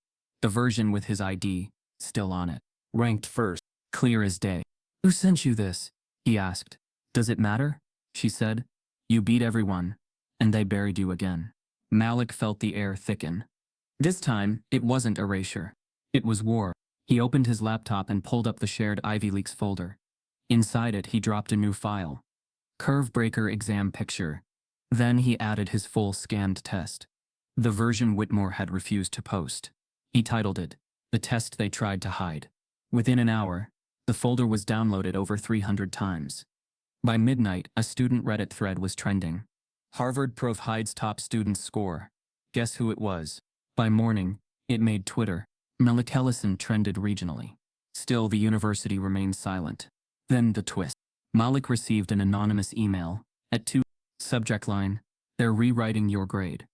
The version with his ID still on it. Ranked first. Clear as day. "Who sent you this?" he asked. "Does it matter?" she said. "You beat everyone, and they buried you again." Malik felt the air thicken. This time, it wasn't erasure. It was war. He opened his laptop and pulled up the shared Ivy Leaks folder. Inside it, he dropped a new file. Curve breaker exam picture. Then he added his full scanned test. The version Whitmore had refused to post. He titled it, "The Test They Tried to Hide." Within an hour, the folder was downloaded over 300 times. By midnight, a student Reddit thread was trending. "Harvard Prof hides top student's score. Guess who it was?" By morning, it made Twitter. Malik Ellison trended regionally. Still, the university remained silent. Then the twist. Malik received an anonymous email at 2. Subject line, "They're rewriting your grade."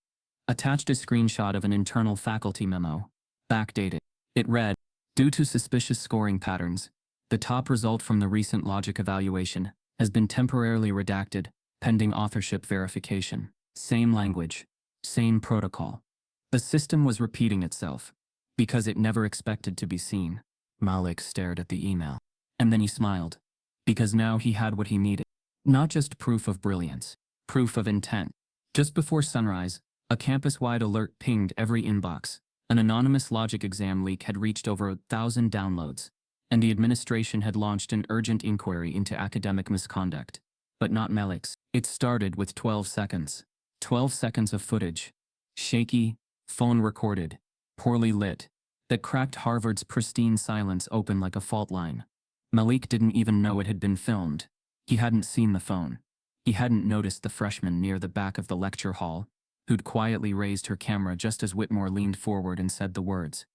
Attached a screenshot of an internal faculty memo. Backdated. It read, "Due to suspicious scoring patterns, the top result from the recent logic evaluation has been temporarily redacted, pending authorship verification." Same language. Same protocol. The system was repeating itself, because it never expected to be seen. Malik stared at the email. And then he smiled. Because now he had what he needed. Not just proof of brilliance. Proof of intent. Just before sunrise, a campus-wide alert pinged every inbox. An anonymous logic exam leak had reached over 1,000 downloads, and the administration had launched an urgent inquiry into academic misconduct. But not Malik's. It started with 12 seconds. 12 seconds of footage. Shaky, phone-recorded, poorly lit, that cracked Harvard's pristine silence open like a fault line. Malik didn't even know it had been filmed. He hadn't seen the phone. He hadn't noticed the freshman near the back of the lecture hall, who'd quietly raised her camera just as Whitmore leaned forward and said the words.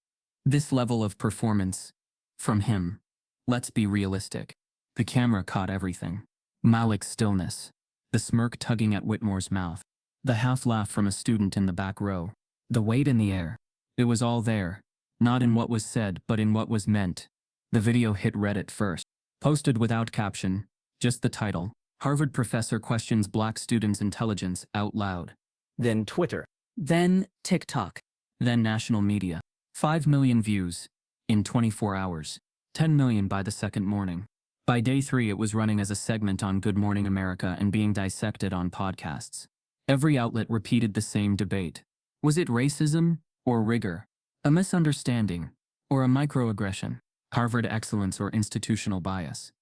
This level of performance, from him. Let's be realistic. The camera caught everything. Malik's stillness. The smirk tugging at Whitmore's mouth. The half-laugh from a student in the back row. The weight in the air. It was all there. Not in what was said, but in what was meant. The video hit Reddit first. Posted without caption. Just the title. Harvard professor questions black students' intelligence out loud. Then Twitter. Then TikTok. Then national media. 5 million views. In 24 hours. 10 million by the second morning. By day 3 it was running as a segment on Good Morning America and being dissected on podcasts. Every outlet repeated the same debate. Was it racism or rigor? A misunderstanding or a microaggression? Harvard excellence or institutional bias?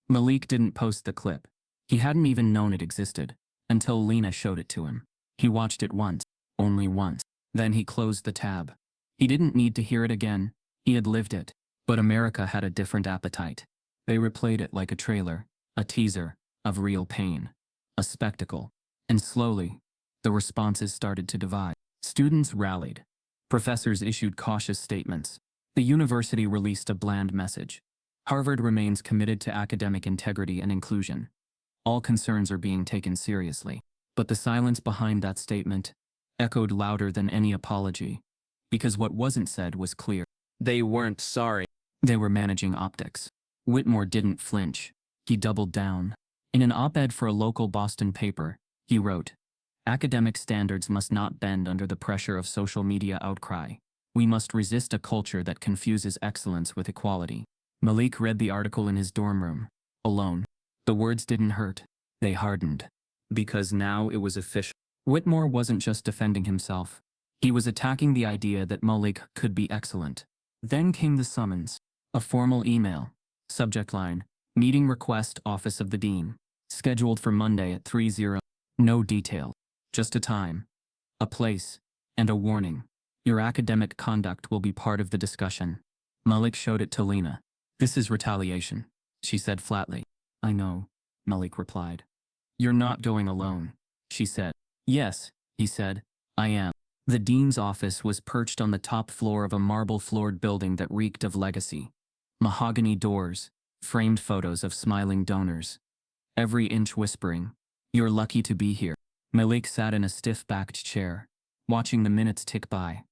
Malik didn't post the clip. He hadn't even known it existed until Lena showed it to him. He watched it once, only once. Then he closed the tab. He didn't need to hear it again. He had lived it. But America had a different appetite. They replayed it like a trailer, a teaser, of real pain, a spectacle. And slowly, the responses started to divide. Students rallied. Professors issued cautious statements. The university released a bland message. Harvard remains committed to academic integrity and inclusion. All concerns are being taken seriously. But the silence behind that statement echoed louder than any apology. Because what wasn't said was clear. They weren't sorry. They were managing optics. Whitmore didn't flinch. He doubled down. In an op-ed for a local Boston paper, he wrote, Academic standards must not bend under the pressure of social media outcry. We must resist a culture that confuses excellence with equality. Malik read the article in his dorm room, alone. The words didn't hurt. They hardened. Because now it was official. Whitmore wasn't just defending himself. He was attacking the idea that Malik could be excellent. Then came the summons. A formal email. Subject line: meeting request, Office of the Dean. Scheduled for Monday at 3:00. No detail. Just a time, a place, and a warning. Your academic conduct will be part of the discussion. Malik showed it to Lena. This is retaliation, she said flatly. I know, Malik replied. You're not going alone, she said. Yes, he said, I am. The dean's office was perched on the top floor of a marble-floored building that reeked of legacy. Mahogany doors, framed photos of smiling donors. Every inch whispering, you're lucky to be here. Malik sat in a stiff-backed chair, watching the minutes tick by.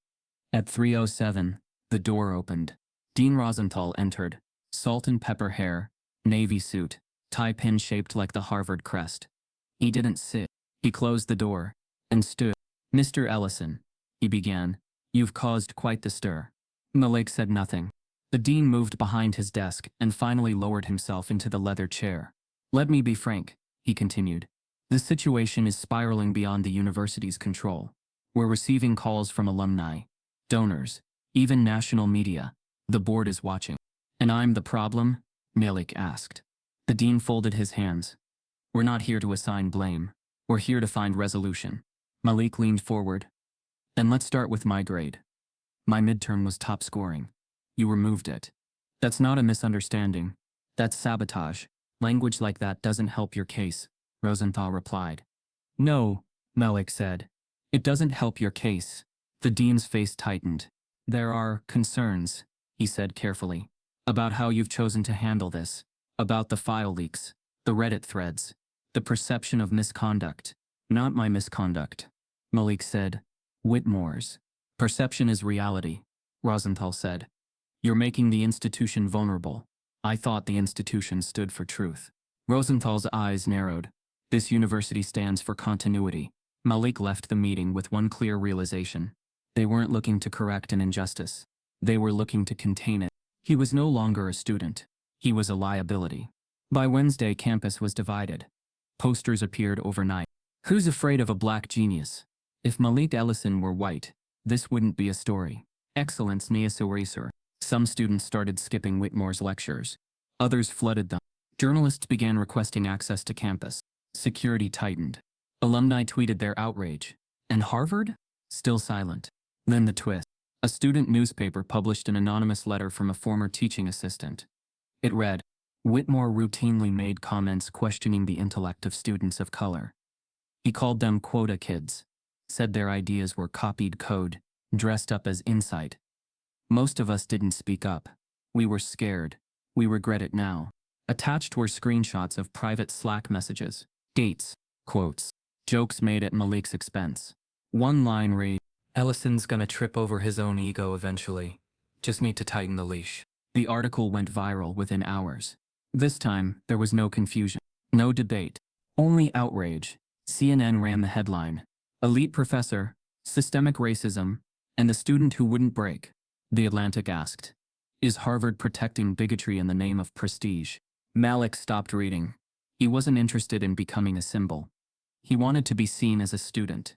At 3:07, the door opened. Dean Rosenthal entered, salt and pepper hair, navy suit, tie pin shaped like the Harvard crest. He didn't sit. He closed the door and stood. Mr. Ellison, he began, you've caused quite the stir. Malik said nothing. The dean moved behind his desk and finally lowered himself into the leather chair. Let me be frank, he continued. The situation is spiraling beyond the university's control. We're receiving calls from alumni, donors, even national media. The board is watching. And I'm the problem? Malik asked. The dean folded his hands. We're not here to assign blame. We're here to find resolution. Malik leaned forward. Then let's start with my grade. My midterm was top scoring. You removed it. That's not a misunderstanding. That's sabotage. Language like that doesn't help your case, Rosenthal replied. No, Malik said. It doesn't help your case. The dean's face tightened. There are concerns, he said carefully, about how you've chosen to handle this, about the file leaks, the Reddit threads, the perception of misconduct. Not my misconduct, Malik said. Whitmore's. Perception is reality, Rosenthal said. You're making the institution vulnerable. I thought the institution stood for truth. Rosenthal's eyes narrowed. This university stands for continuity. Malik left the meeting with one clear realization. They weren't looking to correct an injustice. They were looking to contain it. He was no longer a student. He was a liability. By Wednesday, campus was divided. Posters appeared overnight. Who's afraid of a black genius? If Malik Ellison were white, this wouldn't be a story. Excellence needs a eraser. Some students started skipping Whitmore's lectures. Others flooded them. Journalists began requesting access to campus. Security tightened. Alumni tweeted their outrage. And Harvard? Still silent. Then the twist. A student newspaper published an anonymous letter from a former teaching assistant. It read, Whitmore routinely made comments questioning the intellect of students of color. He called them quota kids, said their ideas were copied code, dressed up as insight. Most of us didn't speak up. We were scared. We regret it now. Attached were screenshots of private Slack messages, dates, quotes, jokes made at Malik's expense. One line read, Ellison's gonna trip over his own ego eventually. Just need to tighten the leash. The article went viral within hours. This time, there was no confusion, no debate, only outrage. CNN ran the headline. Elite professor, systemic racism, and the student who wouldn't break. The Atlantic asked, is Harvard protecting bigotry in the name of prestige? Malik stopped reading. He wasn't interested in becoming a symbol. He wanted to be seen as a student,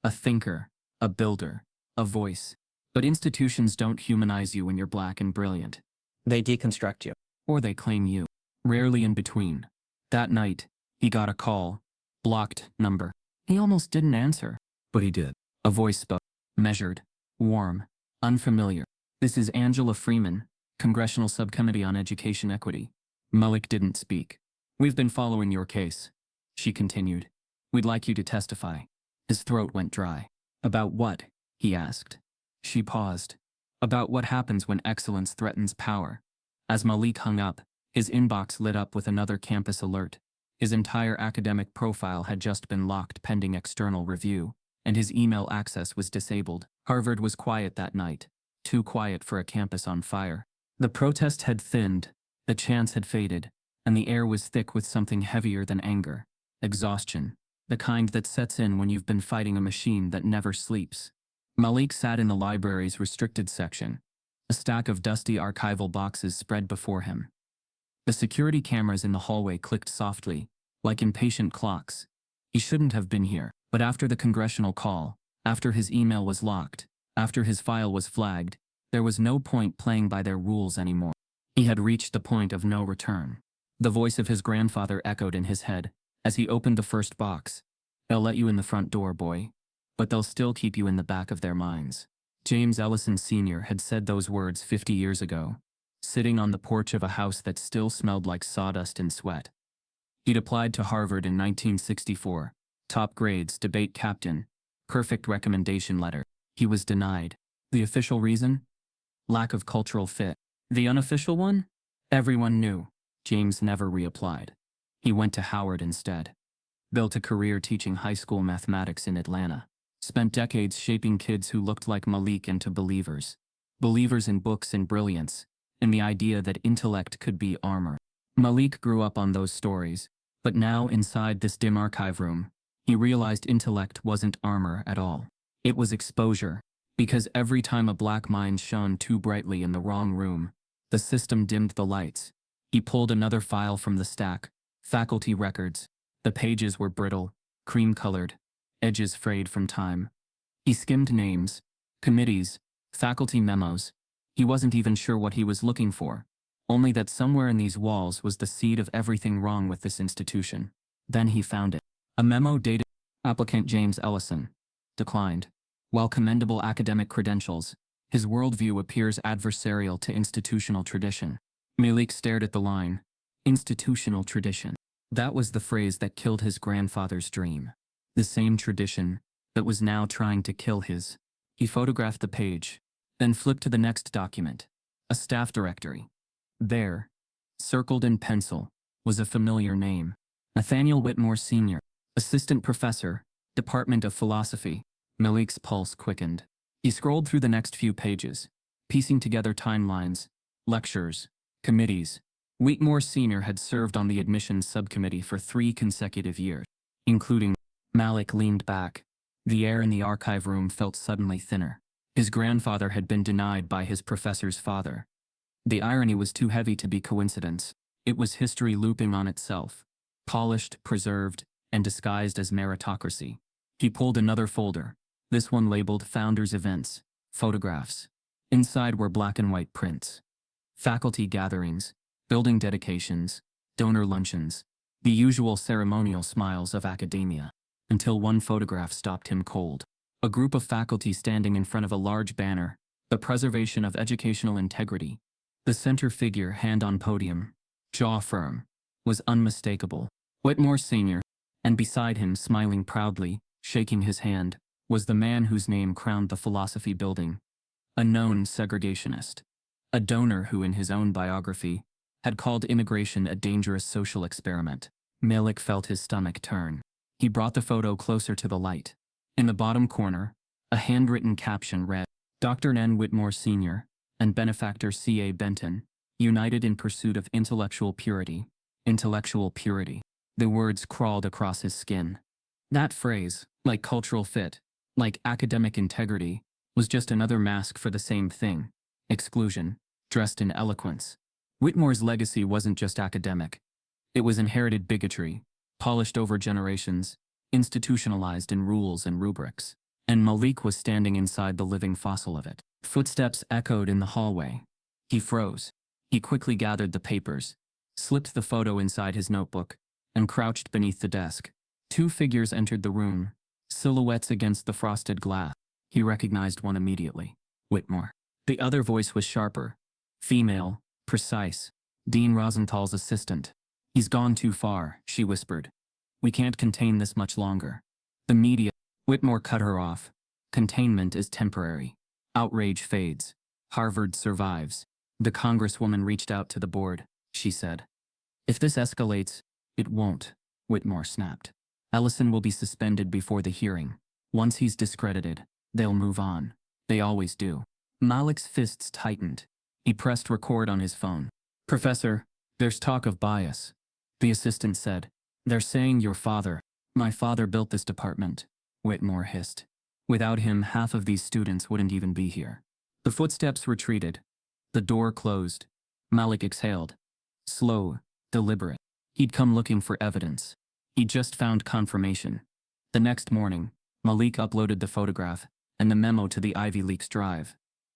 a thinker, a builder, a voice. But institutions don't humanize you when you're black and brilliant. They deconstruct you. Or they claim you. Rarely in between. That night, he got a call. Blocked number. He almost didn't answer. But he did. A voice spoke. Measured. Warm. Unfamiliar. This is Angela Freeman, Congressional Subcommittee on Education Equity. Malik didn't speak. We've been following your case, she continued. We'd like you to testify. His throat went dry. About what? He asked. She paused. About what happens when excellence threatens power. As Malik hung up, his inbox lit up with another campus alert. His entire academic profile had just been locked pending external review, and his email access was disabled. Harvard was quiet that night. Too quiet for a campus on fire. The protest had thinned, the chants had faded, and the air was thick with something heavier than anger. Exhaustion. the kind that sets in when you've been fighting a machine that never sleeps. Malik sat in the library's restricted section, a stack of dusty archival boxes spread before him. The security cameras in the hallway clicked softly, like impatient clocks. He shouldn't have been here, but after the congressional call, after his email was locked, after his file was flagged, there was no point playing by their rules anymore. He had reached the point of no return. The voice of his grandfather echoed in his head as he opened the first box. "They'll let you in the front door, boy, but they'll still keep you in the back of their minds." James Ellison Sr. had said those words 50 years ago, sitting on the porch of a house that still smelled like sawdust and sweat. He'd applied to Harvard in 1964, top grades, debate captain, perfect recommendation letter. He was denied. The official reason? Lack of cultural fit. The unofficial one? Everyone knew. James never reapplied. He went to Howard instead. Built a career teaching high school mathematics in Atlanta. Spent decades shaping kids who looked like Malik into believers. Believers in books and brilliance, in the idea that intellect could be armor. Malik grew up on those stories, but now inside this dim archive room, he realized intellect wasn't armor at all. It was exposure, because every time a black mind shone too brightly in the wrong room, the system dimmed the lights. He pulled another file from the stack, faculty records. The pages were brittle, cream-colored, edges frayed from time. He skimmed names, committees, faculty memos. He wasn't even sure what he was looking for, only that somewhere in these walls was the seed of everything wrong with this institution. Then he found it. A memo dated applicant James Ellison. Declined. While commendable academic credentials, his worldview appears adversarial to institutional tradition. Malik stared at the line. Institutional tradition. That was the phrase that killed his grandfather's dream. The same tradition that was now trying to kill his. He photographed the page, then flipped to the next document. A staff directory. There, circled in pencil, was a familiar name. Nathaniel Whitmore Sr., Assistant Professor, Department of Philosophy. Malik's pulse quickened. He scrolled through the next few pages, piecing together timelines, lectures, committees. Whitmore Sr. had served on the admissions subcommittee for 3 consecutive years, including. Malik leaned back. The air in the archive room felt suddenly thinner. His grandfather had been denied by his professor's father. The irony was too heavy to be coincidence. It was history looping on itself, polished, preserved, and disguised as meritocracy. He pulled another folder, this one labeled Founders Events, Photographs. Inside were black and white prints. Faculty gatherings, building dedications, donor luncheons, the usual ceremonial smiles of academia. Until one photograph stopped him cold. A group of faculty standing in front of a large banner, the preservation of educational integrity. The center figure, hand on podium, jaw firm, was unmistakable. Whitmore Sr., and beside him, smiling proudly, shaking his hand, was the man whose name crowned the philosophy building. A known segregationist. A donor who, in his own biography, had called immigration a dangerous social experiment. Malik felt his stomach turn. He brought the photo closer to the light. In the bottom corner, a handwritten caption read, Dr. N. Whitmore Sr. and benefactor C.A. Benton, united in pursuit of intellectual purity. Intellectual purity. The words crawled across his skin. That phrase, like cultural fit, like academic integrity, was just another mask for the same thing. Exclusion, dressed in eloquence. Whitmore's legacy wasn't just academic. It was inherited bigotry, polished over generations, institutionalized in rules and rubrics. And Malik was standing inside the living fossil of it. Footsteps echoed in the hallway. He froze. He quickly gathered the papers, slipped the photo inside his notebook, and crouched beneath the desk. 2 figures entered the room, silhouettes against the frosted glass. He recognized one immediately. Whitmore. The other voice was sharper. Female, precise. Dean Rosenthal's assistant. He's gone too far, she whispered. We can't contain this much longer. The media. Whitmore cut her off. Containment is temporary. Outrage fades. Harvard survives. The congresswoman reached out to the board, she said. If this escalates, it won't, Whitmore snapped. Ellison will be suspended before the hearing. Once he's discredited, they'll move on. They always do. Malik's fists tightened. He pressed record on his phone. Professor, there's talk of bias. The assistant said. They're saying your father. My father built this department, Whitmore hissed. Without him, half of these students wouldn't even be here. The footsteps retreated. The door closed. Malik exhaled. Slow, deliberate. He'd come looking for evidence. He just found confirmation. The next morning, Malik uploaded the photograph and the memo to the Ivy Leaks drive.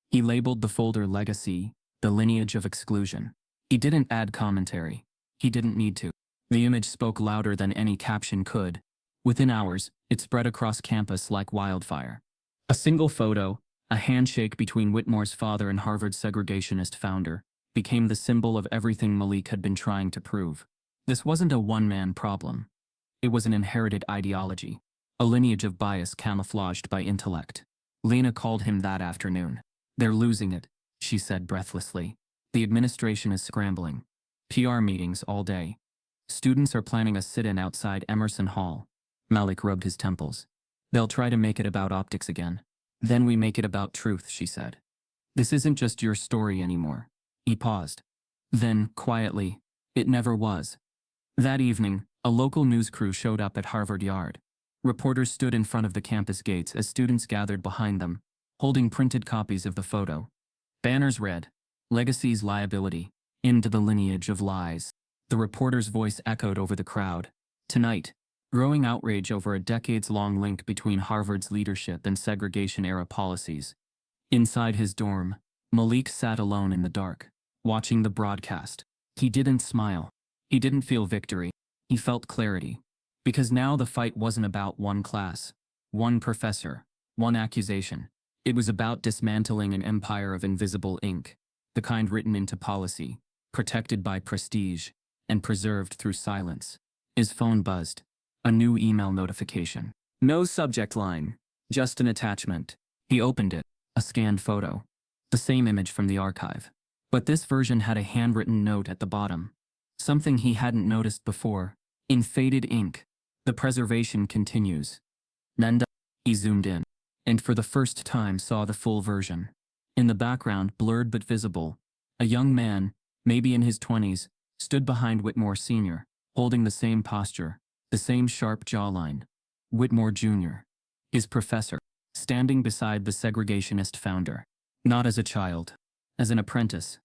He labeled the folder Legacy, the lineage of exclusion. He didn't add commentary. He didn't need to. The image spoke louder than any caption could. Within hours, it spread across campus like wildfire. A single photo, a handshake between Whitmore's father and Harvard's segregationist founder, became the symbol of everything Malik had been trying to prove. This wasn't a one-man problem. It was an inherited ideology, a lineage of bias camouflaged by intellect. Lena called him that afternoon. "They're losing it," she said breathlessly. "The administration is scrambling. PR meetings all day. Students are planning a sit-in outside Emerson Hall." Malik rubbed his temples. "They'll try to make it about optics again. Then we make it about truth," she said. "This isn't just your story anymore." He paused. Then, quietly, "It never was." That evening, a local news crew showed up at Harvard Yard. Reporters stood in front of the campus gates as students gathered behind them, holding printed copies of the photo. Banners read, "Legacy's liability, into the lineage of lies." The reporter's voice echoed over the crowd. Tonight, growing outrage over a decades-long link between Harvard's leadership and segregation-era policies. Inside his dorm, Malik sat alone in the dark, watching the broadcast. He didn't smile. He didn't feel victory. He felt clarity. Because now the fight wasn't about one class, one professor, one accusation. It was about dismantling an empire of invisible ink, the kind written into policy, protected by prestige, and preserved through silence. His phone buzzed. A new email notification. No subject line, just an attachment. He opened it, a scanned photo. The same image from the archive. But this version had a handwritten note at the bottom. Something he hadn't noticed before. In faded ink. "The preservation continues. Nanda." He zoomed in, and for the first time saw the full version. In the background, blurred but visible, a young man, maybe in his 20s, stood behind Whitmore Sr., holding the same posture, the same sharp jawline. Whitmore Jr., his professor, standing beside the segregationist founder. Not as a child, as an apprentice.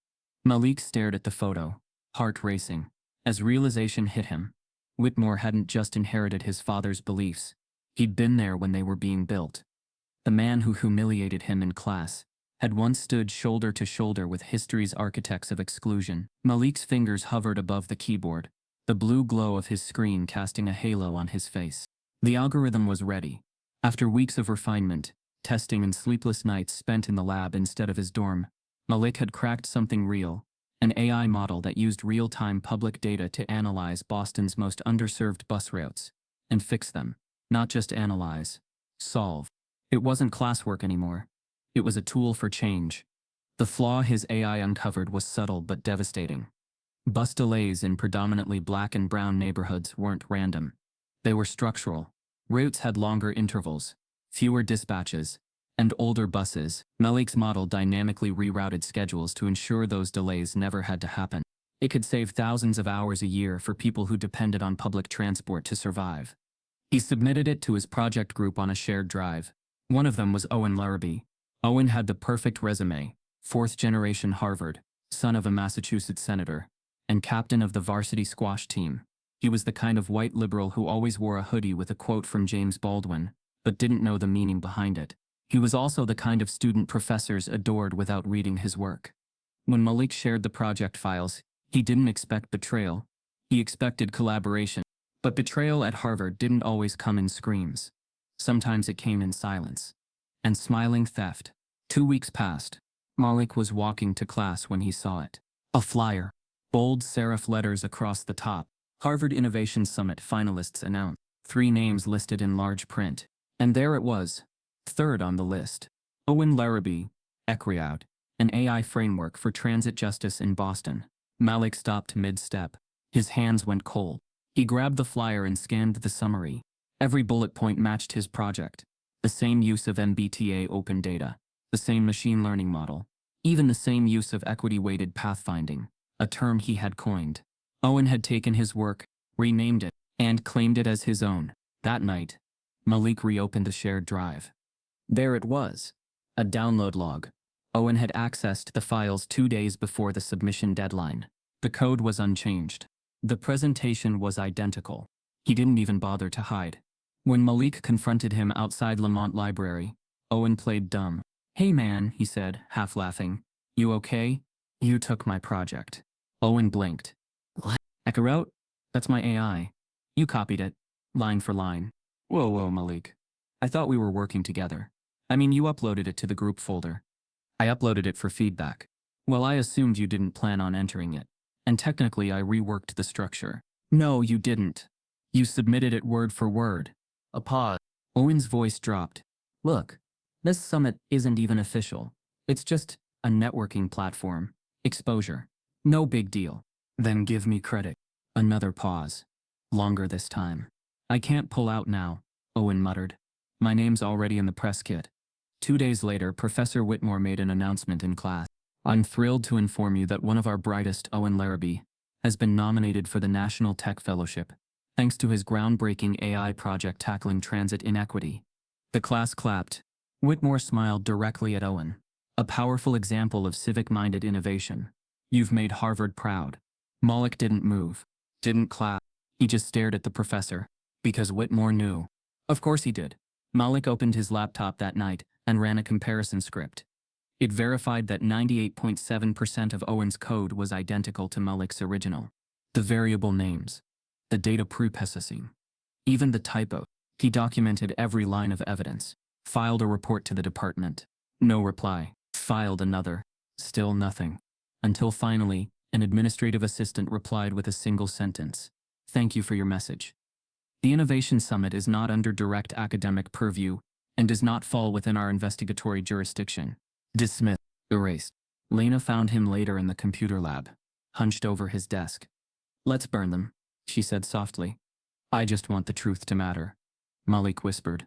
Malik stared at the photo, heart racing, as realization hit him. Whitmore hadn't just inherited his father's beliefs. He'd been there when they were being built. The man who humiliated him in class had once stood shoulder to shoulder with history's architects of exclusion. Malik's fingers hovered above the keyboard, the blue glow of his screen casting a halo on his face. The algorithm was ready. After weeks of refinement, testing and sleepless nights spent in the lab instead of his dorm, Malik had cracked something real, an AI model that used real-time public data to analyze Boston's most underserved bus routes and fix them, not just analyze, solve. It wasn't classwork anymore. It was a tool for change. The flaw his AI uncovered was subtle but devastating. Bus delays in predominantly black and brown neighborhoods weren't random. They were structural. Routes had longer intervals, fewer dispatches, and older buses. Malik's model dynamically rerouted schedules to ensure those delays never had to happen. It could save thousands of hours a year for people who depended on public transport to survive. He submitted it to his project group on a shared drive. One of them was Owen Larrabee. Owen had the perfect resume, fourth-generation Harvard, son of a Massachusetts senator, and captain of the varsity squash team. He was the kind of white liberal who always wore a hoodie with a quote from James Baldwin, but didn't know the meaning behind it. He was also the kind of student professors adored without reading his work. When Malik shared the project files, he didn't expect betrayal. He expected collaboration. But betrayal at Harvard didn't always come in screams. Sometimes it came in silence. And smiling theft. 2 weeks passed. Malik was walking to class when he saw it. A flyer. Bold serif letters across the top. Harvard Innovation Summit finalists announced. 3 names listed in large print. And there it was. Third on the list. Owen Larrabee, ECRIAD, an AI framework for transit justice in Boston. Malik stopped mid-step. His hands went cold. He grabbed the flyer and scanned the summary. Every bullet point matched his project. The same use of MBTA open data. The same machine learning model. Even the same use of equity-weighted pathfinding, a term he had coined. Owen had taken his work, renamed it, and claimed it as his own. That night, Malik reopened the shared drive. There it was. A download log. Owen had accessed the files 2 days before the submission deadline. The code was unchanged. The presentation was identical. He didn't even bother to hide. When Malik confronted him outside Lamont Library, Owen played dumb. "Hey man," he said, half laughing. "You okay? You took my project." Owen blinked. "What? Echo out? That's my AI. You copied it, line for line." Whoa, Malik. I thought we were working together. I mean, you uploaded it to the group folder. I uploaded it for feedback. Well, I assumed you didn't plan on entering it. And technically, I reworked the structure. No, you didn't. You submitted it word for word. A pause. Owen's voice dropped. Look, this summit isn't even official. It's just a networking platform. Exposure. No big deal. Then give me credit. Another pause. Longer this time. I can't pull out now, Owen muttered. My name's already in the press kit. 2 days later, Professor Whitmore made an announcement in class. I'm thrilled to inform you that one of our brightest, Owen Larrabee, has been nominated for the National Tech Fellowship, thanks to his groundbreaking AI project tackling transit inequity. The class clapped. Whitmore smiled directly at Owen. A powerful example of civic-minded innovation. You've made Harvard proud. Malik didn't move. Didn't clap. He just stared at the professor. Because Whitmore knew. Of course he did. Malik opened his laptop that night and ran a comparison script. It verified that 98.7% of Owen's code was identical to Malik's original. The variable names. The data preprocessing. Even the typo. He documented every line of evidence. Filed a report to the department. No reply. Filed another. Still nothing. Until finally, an administrative assistant replied with a single sentence. Thank you for your message. The Innovation Summit is not under direct academic purview and does not fall within our investigatory jurisdiction. Dismissed. Erased. Lena found him later in the computer lab, hunched over his desk. Let's burn them, she said softly. I just want the truth to matter, Malik whispered.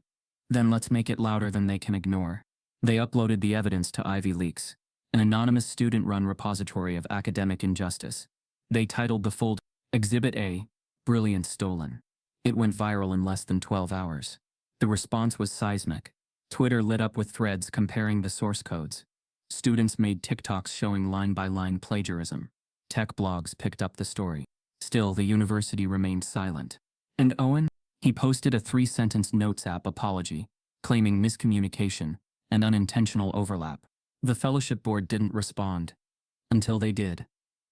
Then let's make it louder than they can ignore. They uploaded the evidence to Ivy Leaks, an anonymous student-run repository of academic injustice. They titled the folder Exhibit A, Brilliance Stolen. It went viral in less than 12 hours. The response was seismic. Twitter lit up with threads comparing the source codes. Students made TikToks showing line-by-line plagiarism. Tech blogs picked up the story. Still, the university remained silent. And Owen? He posted a 3-sentence notes app apology, claiming miscommunication and unintentional overlap. The fellowship board didn't respond. Until they did.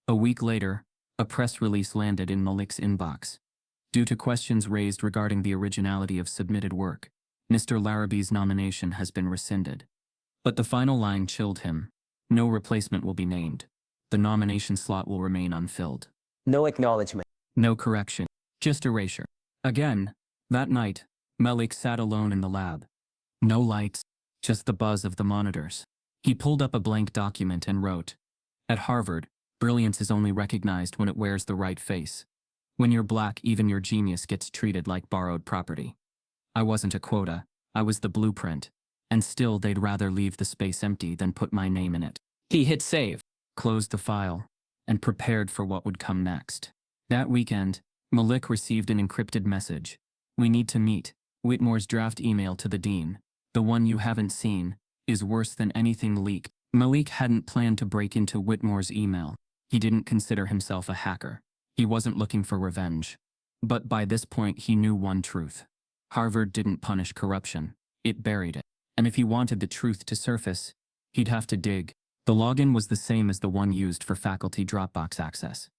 A week later, a press release landed in Malik's inbox. Due to questions raised regarding the originality of submitted work, Mr. Larrabee's nomination has been rescinded. But the final line chilled him. No replacement will be named. The nomination slot will remain unfilled. No acknowledgement. No correction. Just erasure. Again, that night, Malik sat alone in the lab. No lights, just the buzz of the monitors. He pulled up a blank document and wrote, At Harvard, brilliance is only recognized when it wears the right face. When you're black, even your genius gets treated like borrowed property. I wasn't a quota, I was the blueprint. And still they'd rather leave the space empty than put my name in it. He hit save, closed the file, and prepared for what would come next. That weekend, Malik received an encrypted message. We need to meet. Whitmore's draft email to the dean, the one you haven't seen, is worse than anything leaked. Malik hadn't planned to break into Whitmore's email. He didn't consider himself a hacker. He wasn't looking for revenge. But by this point he knew one truth. Harvard didn't punish corruption. It buried it. And if he wanted the truth to surface, he'd have to dig. The login was the same as the one used for faculty Dropbox access.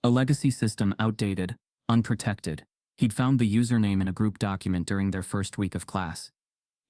A legacy system, outdated, unprotected. He'd found the username in a group document during their first week of class.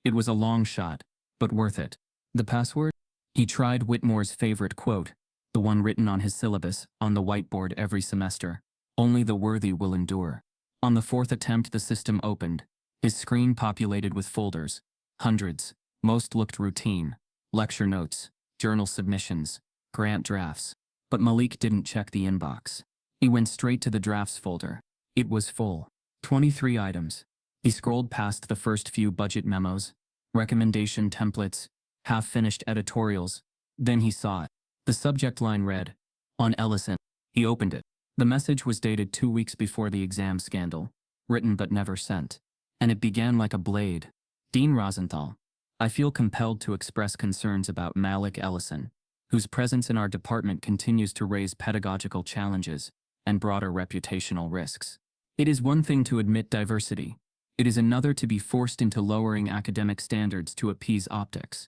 It was a long shot, but worth it. The password? He tried Whitmore's favorite quote, the one written on his syllabus, on the whiteboard every semester. Only the worthy will endure. On the 4th attempt the system opened. His screen populated with folders. Hundreds. Most looked routine. Lecture notes, journal submissions, grant drafts. But Malik didn't check the inbox. He went straight to the drafts folder. It was full. 23 items. He scrolled past the first few budget memos, recommendation templates, half-finished editorials. Then he saw it. The subject line read, On Ellison. He opened it. The message was dated 2 weeks before the exam scandal, written but never sent. and it began like a blade. Dean Rosenthal, I feel compelled to express concerns about Malik Ellison, whose presence in our department continues to raise pedagogical challenges and broader reputational risks. It is one thing to admit diversity. It is another to be forced into lowering academic standards to appease optics.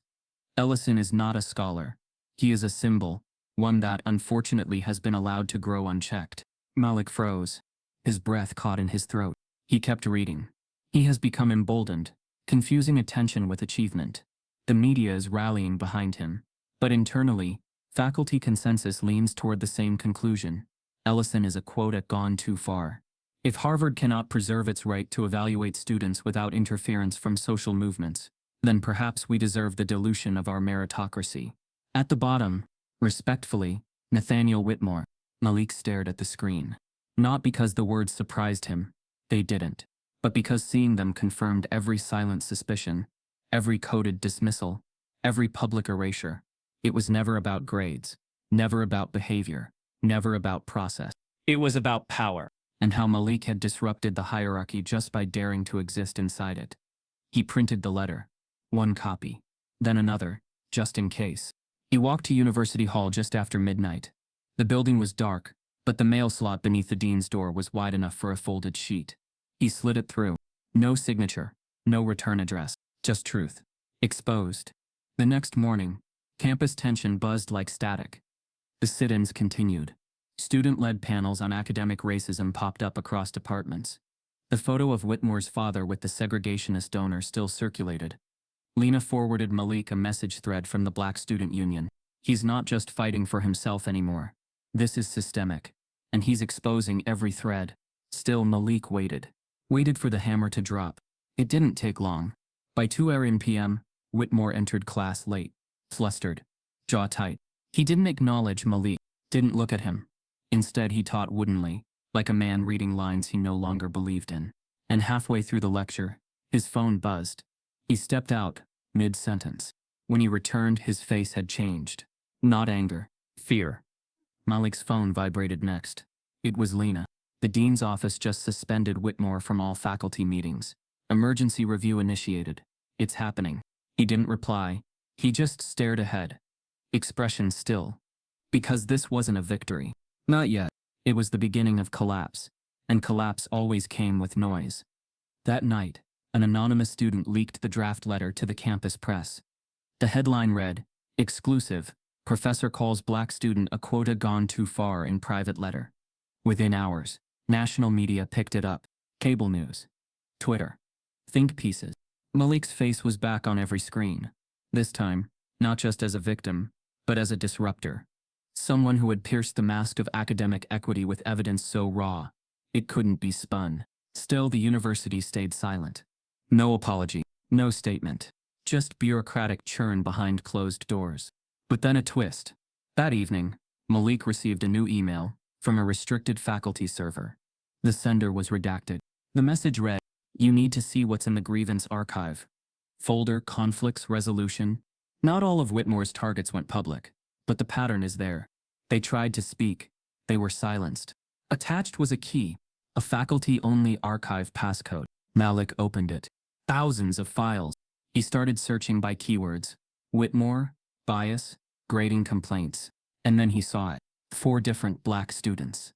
Ellison is not a scholar. He is a symbol, one that, unfortunately, has been allowed to grow unchecked. Malik froze. His breath caught in his throat. He kept reading. He has become emboldened, confusing attention with achievement. The media is rallying behind him. But internally, faculty consensus leans toward the same conclusion. Ellison is a quota gone too far. If Harvard cannot preserve its right to evaluate students without interference from social movements, then perhaps we deserve the dilution of our meritocracy. At the bottom, respectfully, Nathaniel Whitmore. Malik stared at the screen. Not because the words surprised him, they didn't, but because seeing them confirmed every silent suspicion, every coded dismissal, every public erasure. It was never about grades, never about behavior, never about process. It was about power, and how Malik had disrupted the hierarchy just by daring to exist inside it. He printed the letter, one copy, then another, just in case. He walked to University Hall just after midnight. The building was dark, but the mail slot beneath the dean's door was wide enough for a folded sheet. He slid it through. No signature, no return address, just truth. Exposed. The next morning, campus tension buzzed like static. The sit-ins continued. Student-led panels on academic racism popped up across departments. The photo of Whitmore's father with the segregationist donor still circulated. Lena forwarded Malik a message thread from the Black Student Union. He's not just fighting for himself anymore. This is systemic, and he's exposing every thread. Still, Malik waited for the hammer to drop. It didn't take long. By 2 p.m., Whitmore entered class late, flustered, jaw tight. He didn't acknowledge Malik, didn't look at him. Instead, he taught woodenly, like a man reading lines he no longer believed in. And halfway through the lecture, his phone buzzed. He stepped out, mid-sentence. When he returned, his face had changed. Not anger, fear. Malik's phone vibrated next. It was Lena. The dean's office just suspended Whitmore from all faculty meetings. Emergency review initiated. It's happening. He didn't reply. He just stared ahead. Expression still. Because this wasn't a victory. Not yet. It was the beginning of collapse. And collapse always came with noise. That night, an anonymous student leaked the draft letter to the campus press. The headline read, "Exclusive. Professor calls Black student a quota gone too far in private letter." Within hours, national media picked it up. Cable news. Twitter. Think pieces. Malik's face was back on every screen. This time, not just as a victim, but as a disruptor. Someone who had pierced the mask of academic equity with evidence so raw, it couldn't be spun. Still, the university stayed silent. No apology, no statement. Just bureaucratic churn behind closed doors. But then a twist. That evening, Malik received a new email from a restricted faculty server. The sender was redacted. The message read, "You need to see what's in the grievance archive. Folder conflicts resolution." Not all of Whitmore's targets went public, but the pattern is there. They tried to speak. They were silenced. Attached was a key, a faculty-only archive passcode. Malik opened it. Thousands of files. He started searching by keywords. Whitmore, bias, grading complaints. And then he saw it. 4 different Black students.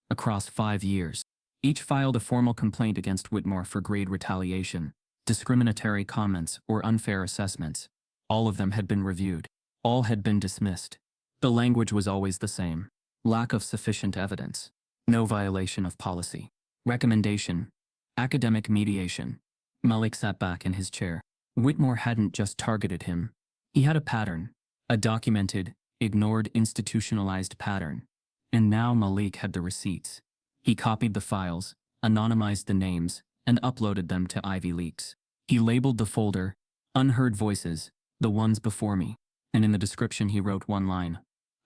Across 5 years. Each filed a formal complaint against Whitmore for grade retaliation, discriminatory comments, or unfair assessments. All of them had been reviewed. All had been dismissed. The language was always the same. Lack of sufficient evidence. No violation of policy. Recommendation. Academic mediation. Malik sat back in his chair. Whitmore hadn't just targeted him. He had a pattern. A documented, ignored, institutionalized pattern. And now Malik had the receipts. He copied the files, anonymized the names, and uploaded them to Ivy Leaks. He labeled the folder, "Unheard Voices, the ones before me," and in the description he wrote one line,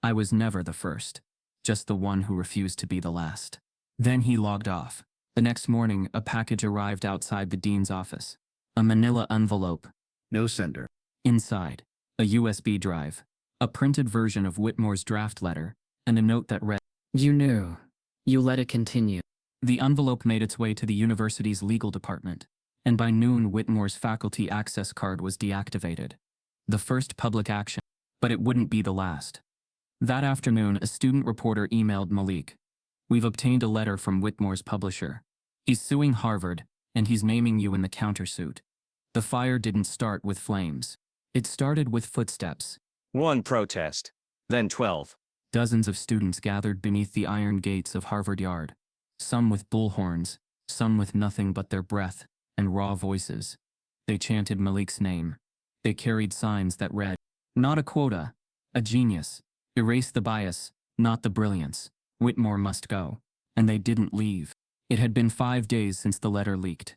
"I was never the first, just the one who refused to be the last." Then he logged off. The next morning, a package arrived outside the dean's office. A manila envelope. No sender. Inside, a USB drive, a printed version of Whitmore's draft letter, and a note that read, "You knew. You let it continue." The envelope made its way to the university's legal department. and by noon Whitmore's faculty access card was deactivated. The first public action, but it wouldn't be the last. That afternoon, a student reporter emailed Malik. "We've obtained a letter from Whitmore's publisher. He's suing Harvard, and he's naming you in the countersuit." The fire didn't start with flames. It started with footsteps. One protest, then 12. Dozens of students gathered beneath the iron gates of Harvard Yard, some with bullhorns, some with nothing but their breath and raw voices. They chanted Malik's name. They carried signs that read, "Not a quota, a genius. Erase the bias, not the brilliance. Whitmore must go." And they didn't leave. It had been 5 days since the letter leaked.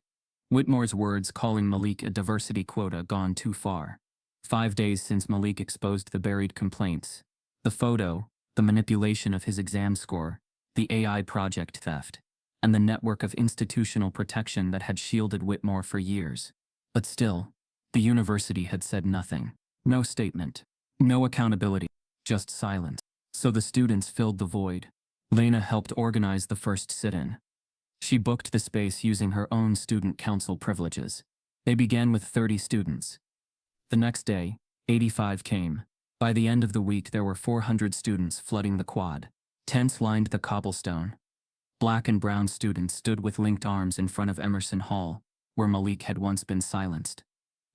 Whitmore's words calling Malik a diversity quota gone too far. 5 days since Malik exposed the buried complaints. The photo, the manipulation of his exam score, the AI project theft, and the network of institutional protection that had shielded Whitmore for years. But still, the university had said nothing. No statement. No accountability. Just silence. So the students filled the void. Lena helped organize the first sit-in. She booked the space using her own student council privileges. They began with 30 students. The next day, 85 came. By the end of the week there were 400 students flooding the quad. Tents lined the cobblestone. Black and brown students stood with linked arms in front of Emerson Hall, where Malik had once been silenced.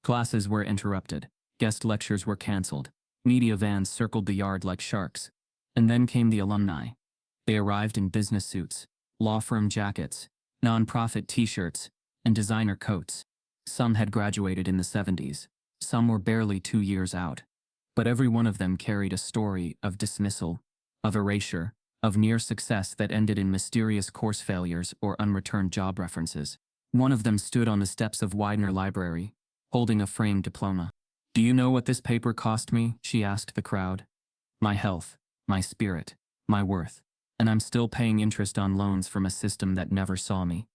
Classes were interrupted. Guest lectures were cancelled. Media vans circled the yard like sharks. And then came the alumni. They arrived in business suits, law firm jackets, nonprofit t-shirts, and designer coats. Some had graduated in the 70s. Some were barely 2 years out. But every one of them carried a story of dismissal, of erasure, of near success that ended in mysterious course failures or unreturned job references. One of them stood on the steps of Widener Library, holding a framed diploma. "Do you know what this paper cost me?" she asked the crowd. "My health, my spirit, my worth. And I'm still paying interest on loans from a system that never saw me."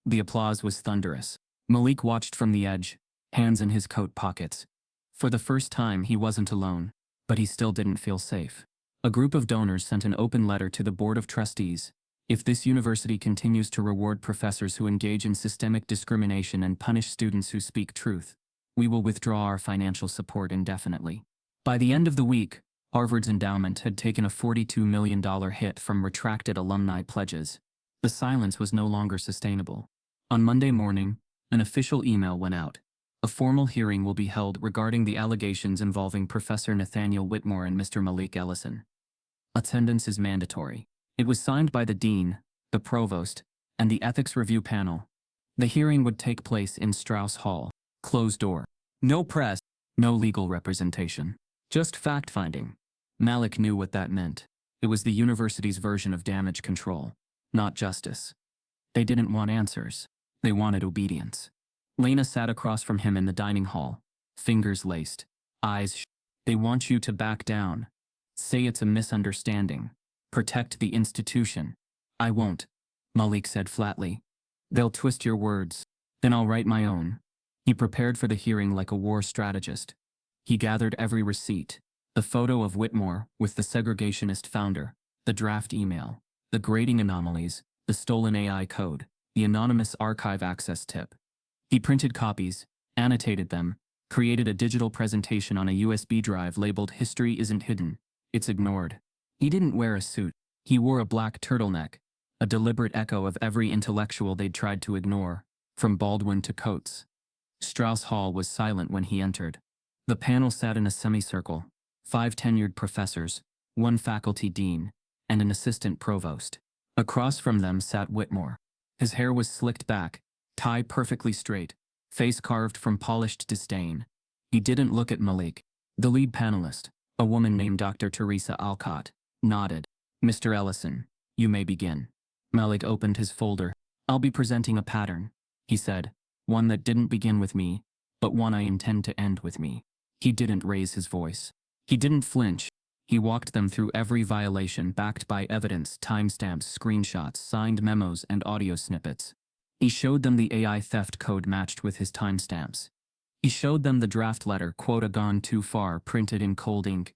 The applause was thunderous. Malik watched from the edge, hands in his coat pockets. For the first time he wasn't alone, but he still didn't feel safe. A group of donors sent an open letter to the Board of Trustees. "If this university continues to reward professors who engage in systemic discrimination and punish students who speak truth, we will withdraw our financial support indefinitely." By the end of the week, Harvard's endowment had taken a $42 million hit from retracted alumni pledges. The silence was no longer sustainable. On Monday morning, an official email went out. "A formal hearing will be held regarding the allegations involving Professor Nathaniel Whitmore and Mr. Malik Ellison. Attendance is mandatory." It was signed by the dean, the provost, and the ethics review panel. The hearing would take place in Strauss Hall. Closed door. No press, no legal representation. Just fact-finding. Malik knew what that meant. It was the university's version of damage control, not justice. They didn't want answers. They wanted obedience. Lena sat across from him in the dining hall, fingers laced, eyes "They want you to back down. Say it's a misunderstanding. Protect the institution." "I won't," Malik said flatly. "They'll twist your words. Then I'll write my own." He prepared for the hearing like a war strategist. He gathered every receipt, the photo of Whitmore with the segregationist founder, the draft email, the grading anomalies, the stolen AI code, the anonymous archive access tip. He printed copies, annotated them, created a digital presentation on a USB drive labeled "History Isn't Hidden, It's Ignored." He didn't wear a suit. He wore a black turtleneck, a deliberate echo of every intellectual they'd tried to ignore, from Baldwin to Coates. Strauss Hall was silent when he entered. The panel sat in a semicircle, 5 tenured professors, 1 faculty dean, and an assistant provost. Across from them sat Whitmore. His hair was slicked back, tie perfectly straight, face carved from polished disdain. He didn't look at Malik. The lead panelist, a woman named Dr. Teresa Alcott, nodded. "Mr. Ellison, you may begin." Malik opened his folder. "I'll be presenting a pattern," he said, "one that didn't begin with me, but one I intend to end with me." He didn't raise his voice. He didn't flinch. He walked them through every violation backed by evidence, timestamps, screenshots, signed memos, and audio snippets. He showed them the AI theft code matched with his timestamps. He showed them the draft letter, "Quota gone too far," printed in cold ink.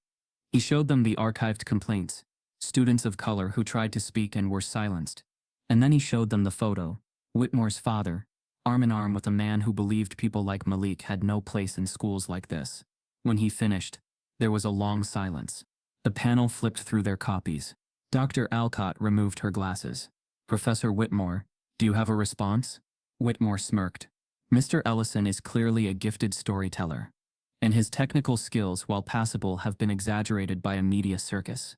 He showed them the archived complaints, students of color who tried to speak and were silenced. And then he showed them the photo, Whitmore's father, arm in arm with a man who believed people like Malik had no place in schools like this. When he finished, there was a long silence. The panel flipped through their copies. Dr. Alcott removed her glasses. Professor Whitmore, do you have a response? Whitmore smirked. Mr. Ellison is clearly a gifted storyteller, and his technical skills, while passable, have been exaggerated by a media circus.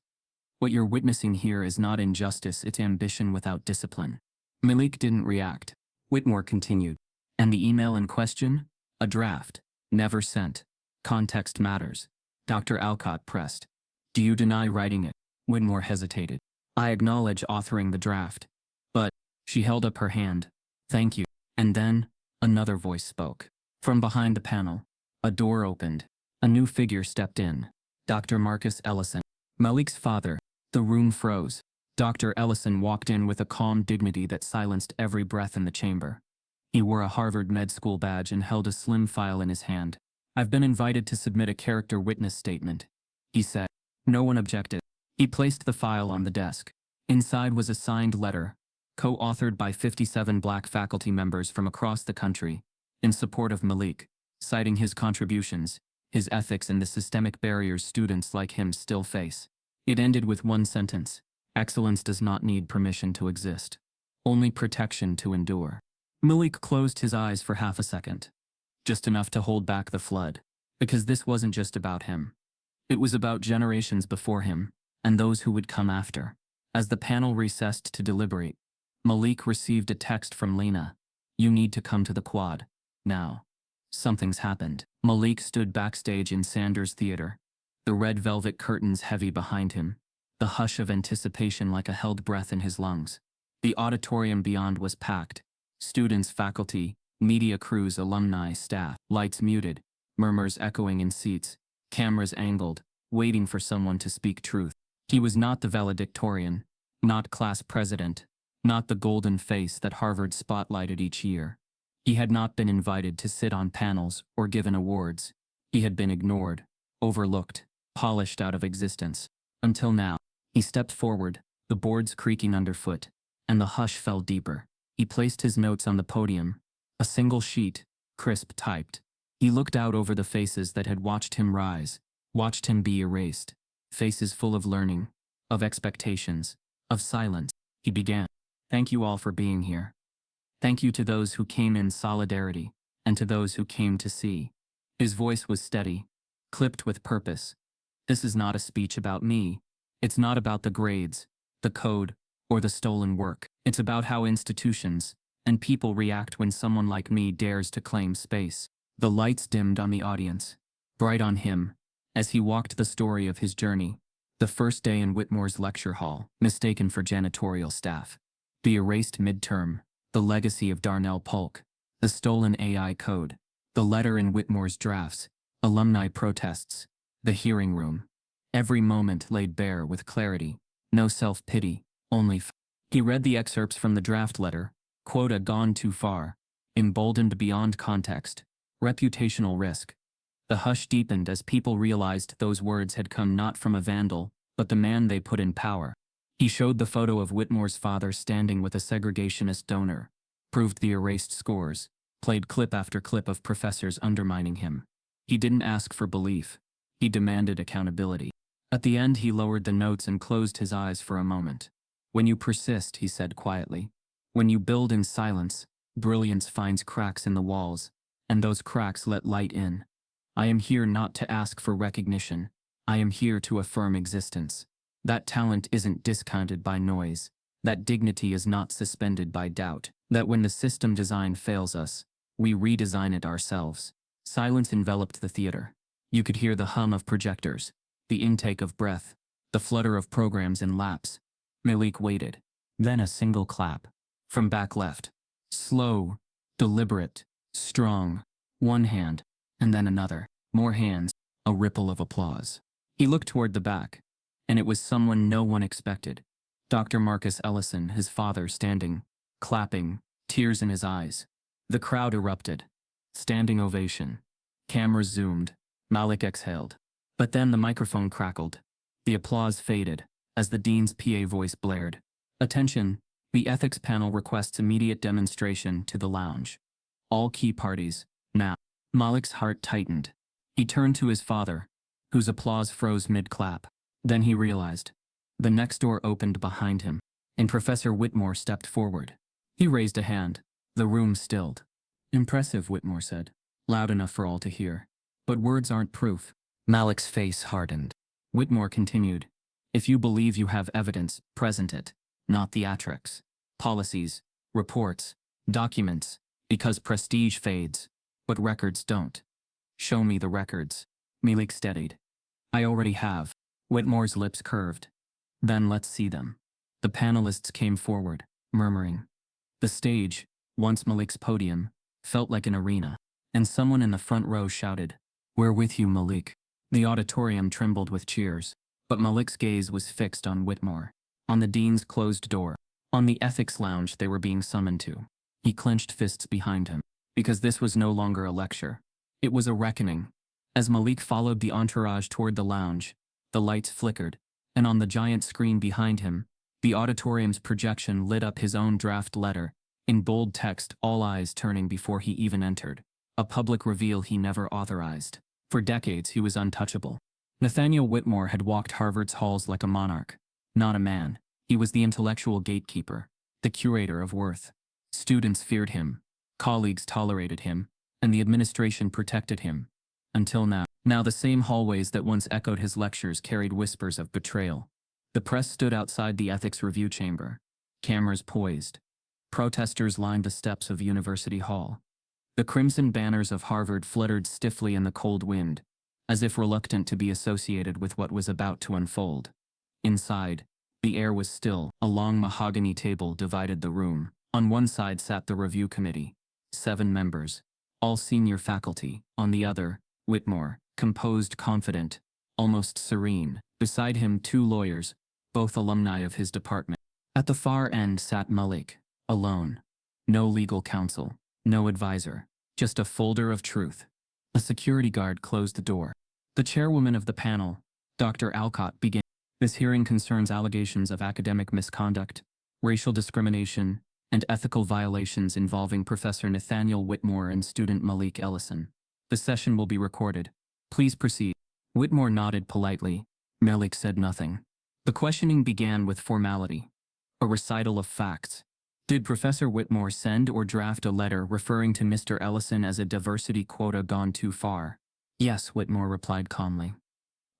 What you're witnessing here is not injustice, it's ambition without discipline. Malik didn't react. Whitmore continued. And the email in question? A draft. Never sent. Context matters. Dr. Alcott pressed. Do you deny writing it? Whitmore hesitated. I acknowledge authoring the draft. But, she held up her hand. Thank you. And then, another voice spoke. From behind the panel, a door opened. A new figure stepped in. Dr. Marcus Ellison. Malik's father. The room froze. Dr. Ellison walked in with a calm dignity that silenced every breath in the chamber. He wore a Harvard med school badge and held a slim file in his hand. I've been invited to submit a character witness statement, he said. No one objected. He placed the file on the desk. Inside was a signed letter, co-authored by 57 black faculty members from across the country, in support of Malik, citing his contributions, his ethics, and the systemic barriers students like him still face. It ended with one sentence. Excellence does not need permission to exist, only protection to endure. Malik closed his eyes for half a second, just enough to hold back the flood, because this wasn't just about him. It was about generations before him, and those who would come after. As the panel recessed to deliberate, Malik received a text from Lena. You need to come to the quad, now. Something's happened. Malik stood backstage in Sanders Theater, the red velvet curtains heavy behind him, the hush of anticipation like a held breath in his lungs. The auditorium beyond was packed. Students, faculty, media crews, alumni, staff, lights muted, murmurs echoing in seats, cameras angled, waiting for someone to speak truth. He was not the valedictorian, not class president, not the golden face that Harvard spotlighted each year. He had not been invited to sit on panels or given awards. He had been ignored, overlooked, polished out of existence. Until now. He stepped forward, the boards creaking underfoot, and the hush fell deeper. He placed his notes on the podium, a single sheet, crisp typed. He looked out over the faces that had watched him rise, watched him be erased, faces full of learning, of expectations, of silence. He began. Thank you all for being here. Thank you to those who came in solidarity, and to those who came to see. His voice was steady, clipped with purpose. This is not a speech about me. It's not about the grades, the code, or the stolen work. It's about how institutions and people react when someone like me dares to claim space. The lights dimmed on the audience, bright on him, as he walked the story of his journey. The first day in Whitmore's lecture hall, mistaken for janitorial staff. The erased midterm, the legacy of Darnell Polk, the stolen AI code, the letter in Whitmore's drafts, alumni protests, the hearing room. Every moment laid bare with clarity, no self-pity, only He read the excerpts from the draft letter, quota gone too far, emboldened beyond context, reputational risk. The hush deepened as people realized those words had come not from a vandal, but the man they put in power. He showed the photo of Whitmore's father standing with a segregationist donor, proved the erased scores, played clip after clip of professors undermining him. He didn't ask for belief. He demanded accountability. At the end, he lowered the notes and closed his eyes for a moment. When you persist, he said quietly, when you build in silence, brilliance finds cracks in the walls, and those cracks let light in. I am here not to ask for recognition. I am here to affirm existence. That talent isn't discounted by noise. That dignity is not suspended by doubt. That when the system design fails us, we redesign it ourselves. Silence enveloped the theater. You could hear the hum of projectors, the intake of breath, the flutter of programs in laps. Malik waited. Then a single clap. From back left. Slow, deliberate, strong. One hand, and then another. More hands. A ripple of applause. He looked toward the back, and it was someone no one expected. Dr. Marcus Ellison, his father, standing, clapping, tears in his eyes. The crowd erupted. Standing ovation. Cameras zoomed. Malik exhaled. But then the microphone crackled. The applause faded, as the dean's PA voice blared. Attention, the ethics panel requests immediate demonstration to the lounge. All key parties, now. Malik's heart tightened. He turned to his father, whose applause froze mid-clap. Then he realized. The next door opened behind him, and Professor Whitmore stepped forward. He raised a hand. The room stilled. Impressive, Whitmore said, loud enough for all to hear. But words aren't proof. Malik's face hardened. Whitmore continued. If you believe you have evidence, present it, not theatrics. Policies, reports, documents, because prestige fades, but records don't. Show me the records. Malik steadied. I already have. Whitmore's lips curved. Then let's see them. The panelists came forward, murmuring. The stage, once Malik's podium, felt like an arena, and someone in the front row shouted, "We're with you, Malik." The auditorium trembled with cheers, but Malik's gaze was fixed on Whitmore, on the dean's closed door, on the ethics lounge they were being summoned to. He clenched fists behind him, because this was no longer a lecture. It was a reckoning. As Malik followed the entourage toward the lounge, the lights flickered, and on the giant screen behind him, the auditorium's projection lit up his own draft letter, in bold text, all eyes turning before he even entered. A public reveal he never authorized. For decades he was untouchable. Nathaniel Whitmore had walked Harvard's halls like a monarch. Not a man. He was the intellectual gatekeeper, the curator of worth. Students feared him, colleagues tolerated him, and the administration protected him. Until now. Now the same hallways that once echoed his lectures carried whispers of betrayal. The press stood outside the ethics review chamber, cameras poised. Protesters lined the steps of University Hall. The crimson banners of Harvard fluttered stiffly in the cold wind, as if reluctant to be associated with what was about to unfold. Inside, the air was still. A long mahogany table divided the room. On one side sat the review committee, 7 members, all senior faculty. On the other, Whitmore, composed, confident, almost serene. Beside him 2 lawyers, both alumni of his department. At the far end sat Malik, alone. No legal counsel, no advisor, just a folder of truth. A security guard closed the door. The chairwoman of the panel, Dr. Alcott, began. This hearing concerns allegations of academic misconduct, racial discrimination, and ethical violations involving Professor Nathaniel Whitmore and student Malik Ellison. The session will be recorded. Please proceed. Whitmore nodded politely. Malik said nothing. The questioning began with formality. A recital of facts. Did Professor Whitmore send or draft a letter referring to Mr. Ellison as a diversity quota gone too far? Yes, Whitmore replied calmly.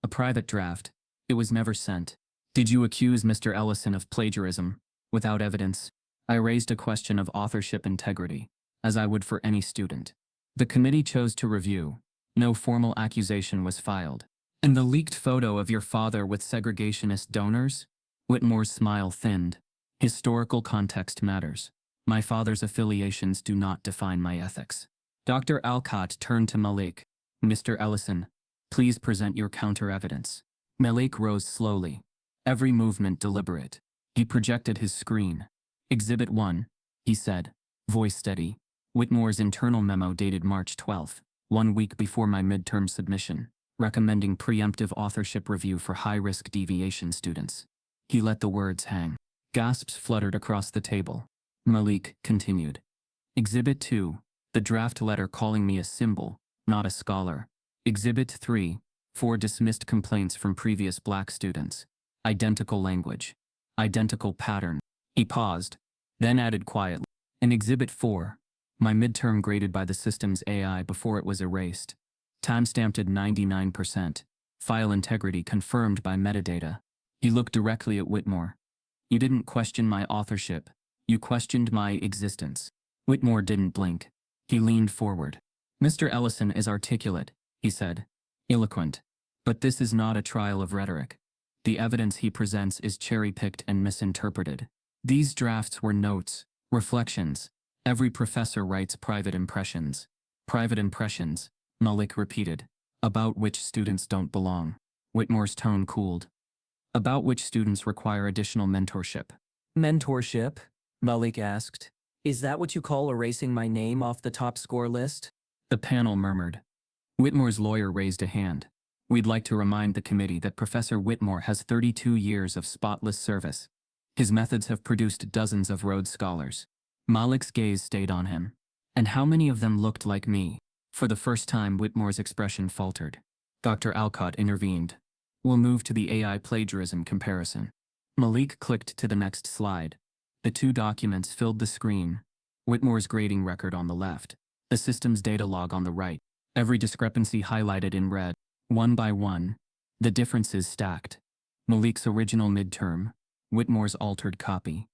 A private draft. It was never sent. Did you accuse Mr. Ellison of plagiarism, without evidence? I raised a question of authorship integrity, as I would for any student. The committee chose to review. No formal accusation was filed. And the leaked photo of your father with segregationist donors? Whitmore's smile thinned. Historical context matters. My father's affiliations do not define my ethics. Dr. Alcott turned to Malik. Mr. Ellison, please present your counter-evidence. Malik rose slowly, every movement deliberate. He projected his screen. Exhibit 1, he said, voice steady. Whitmore's internal memo dated March 12, 1 week before my midterm submission, recommending preemptive authorship review for high-risk deviation students. He let the words hang. Gasps fluttered across the table. Malik continued. Exhibit 2, the draft letter calling me a symbol, not a scholar. Exhibit 3, 4 dismissed complaints from previous black students. Identical language. Identical pattern. He paused, then added quietly. And Exhibit 4, my midterm graded by the system's AI before it was erased. Timestamped at 99%. File integrity confirmed by metadata. He looked directly at Whitmore. You didn't question my authorship. You questioned my existence. Whitmore didn't blink. He leaned forward. Mr. Ellison is articulate, he said. Eloquent. But this is not a trial of rhetoric. The evidence he presents is cherry-picked and misinterpreted. These drafts were notes, reflections. Every professor writes private impressions. Private impressions, Malik repeated, about which students don't belong. Whitmore's tone cooled. About which students require additional mentorship. Mentorship? Malik asked. Is that what you call erasing my name off the top score list? The panel murmured. Whitmore's lawyer raised a hand. We'd like to remind the committee that Professor Whitmore has 32 years of spotless service. His methods have produced dozens of Rhodes Scholars. Malik's gaze stayed on him. And how many of them looked like me? For the first time, Whitmore's expression faltered. Dr. Alcott intervened. We'll move to the AI plagiarism comparison. Malik clicked to the next slide. The two documents filled the screen. Whitmore's grading record on the left. The system's data log on the right. Every discrepancy highlighted in red. One by one. The differences stacked. Malik's original midterm. Whitmore's altered copy.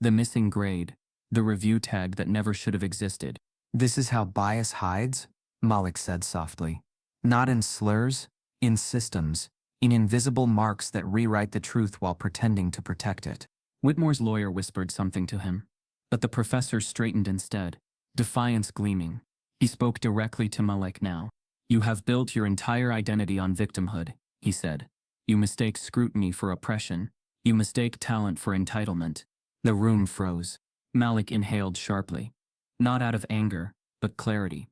The missing grade. The review tag that never should have existed. This is how bias hides, Malik said softly. Not in slurs, in systems, in invisible marks that rewrite the truth while pretending to protect it. Whitmore's lawyer whispered something to him, but the professor straightened instead, defiance gleaming. He spoke directly to Malik now. You have built your entire identity on victimhood, he said. You mistake scrutiny for oppression. You mistake talent for entitlement. The room froze. Malik inhaled sharply. Not out of anger, but clarity.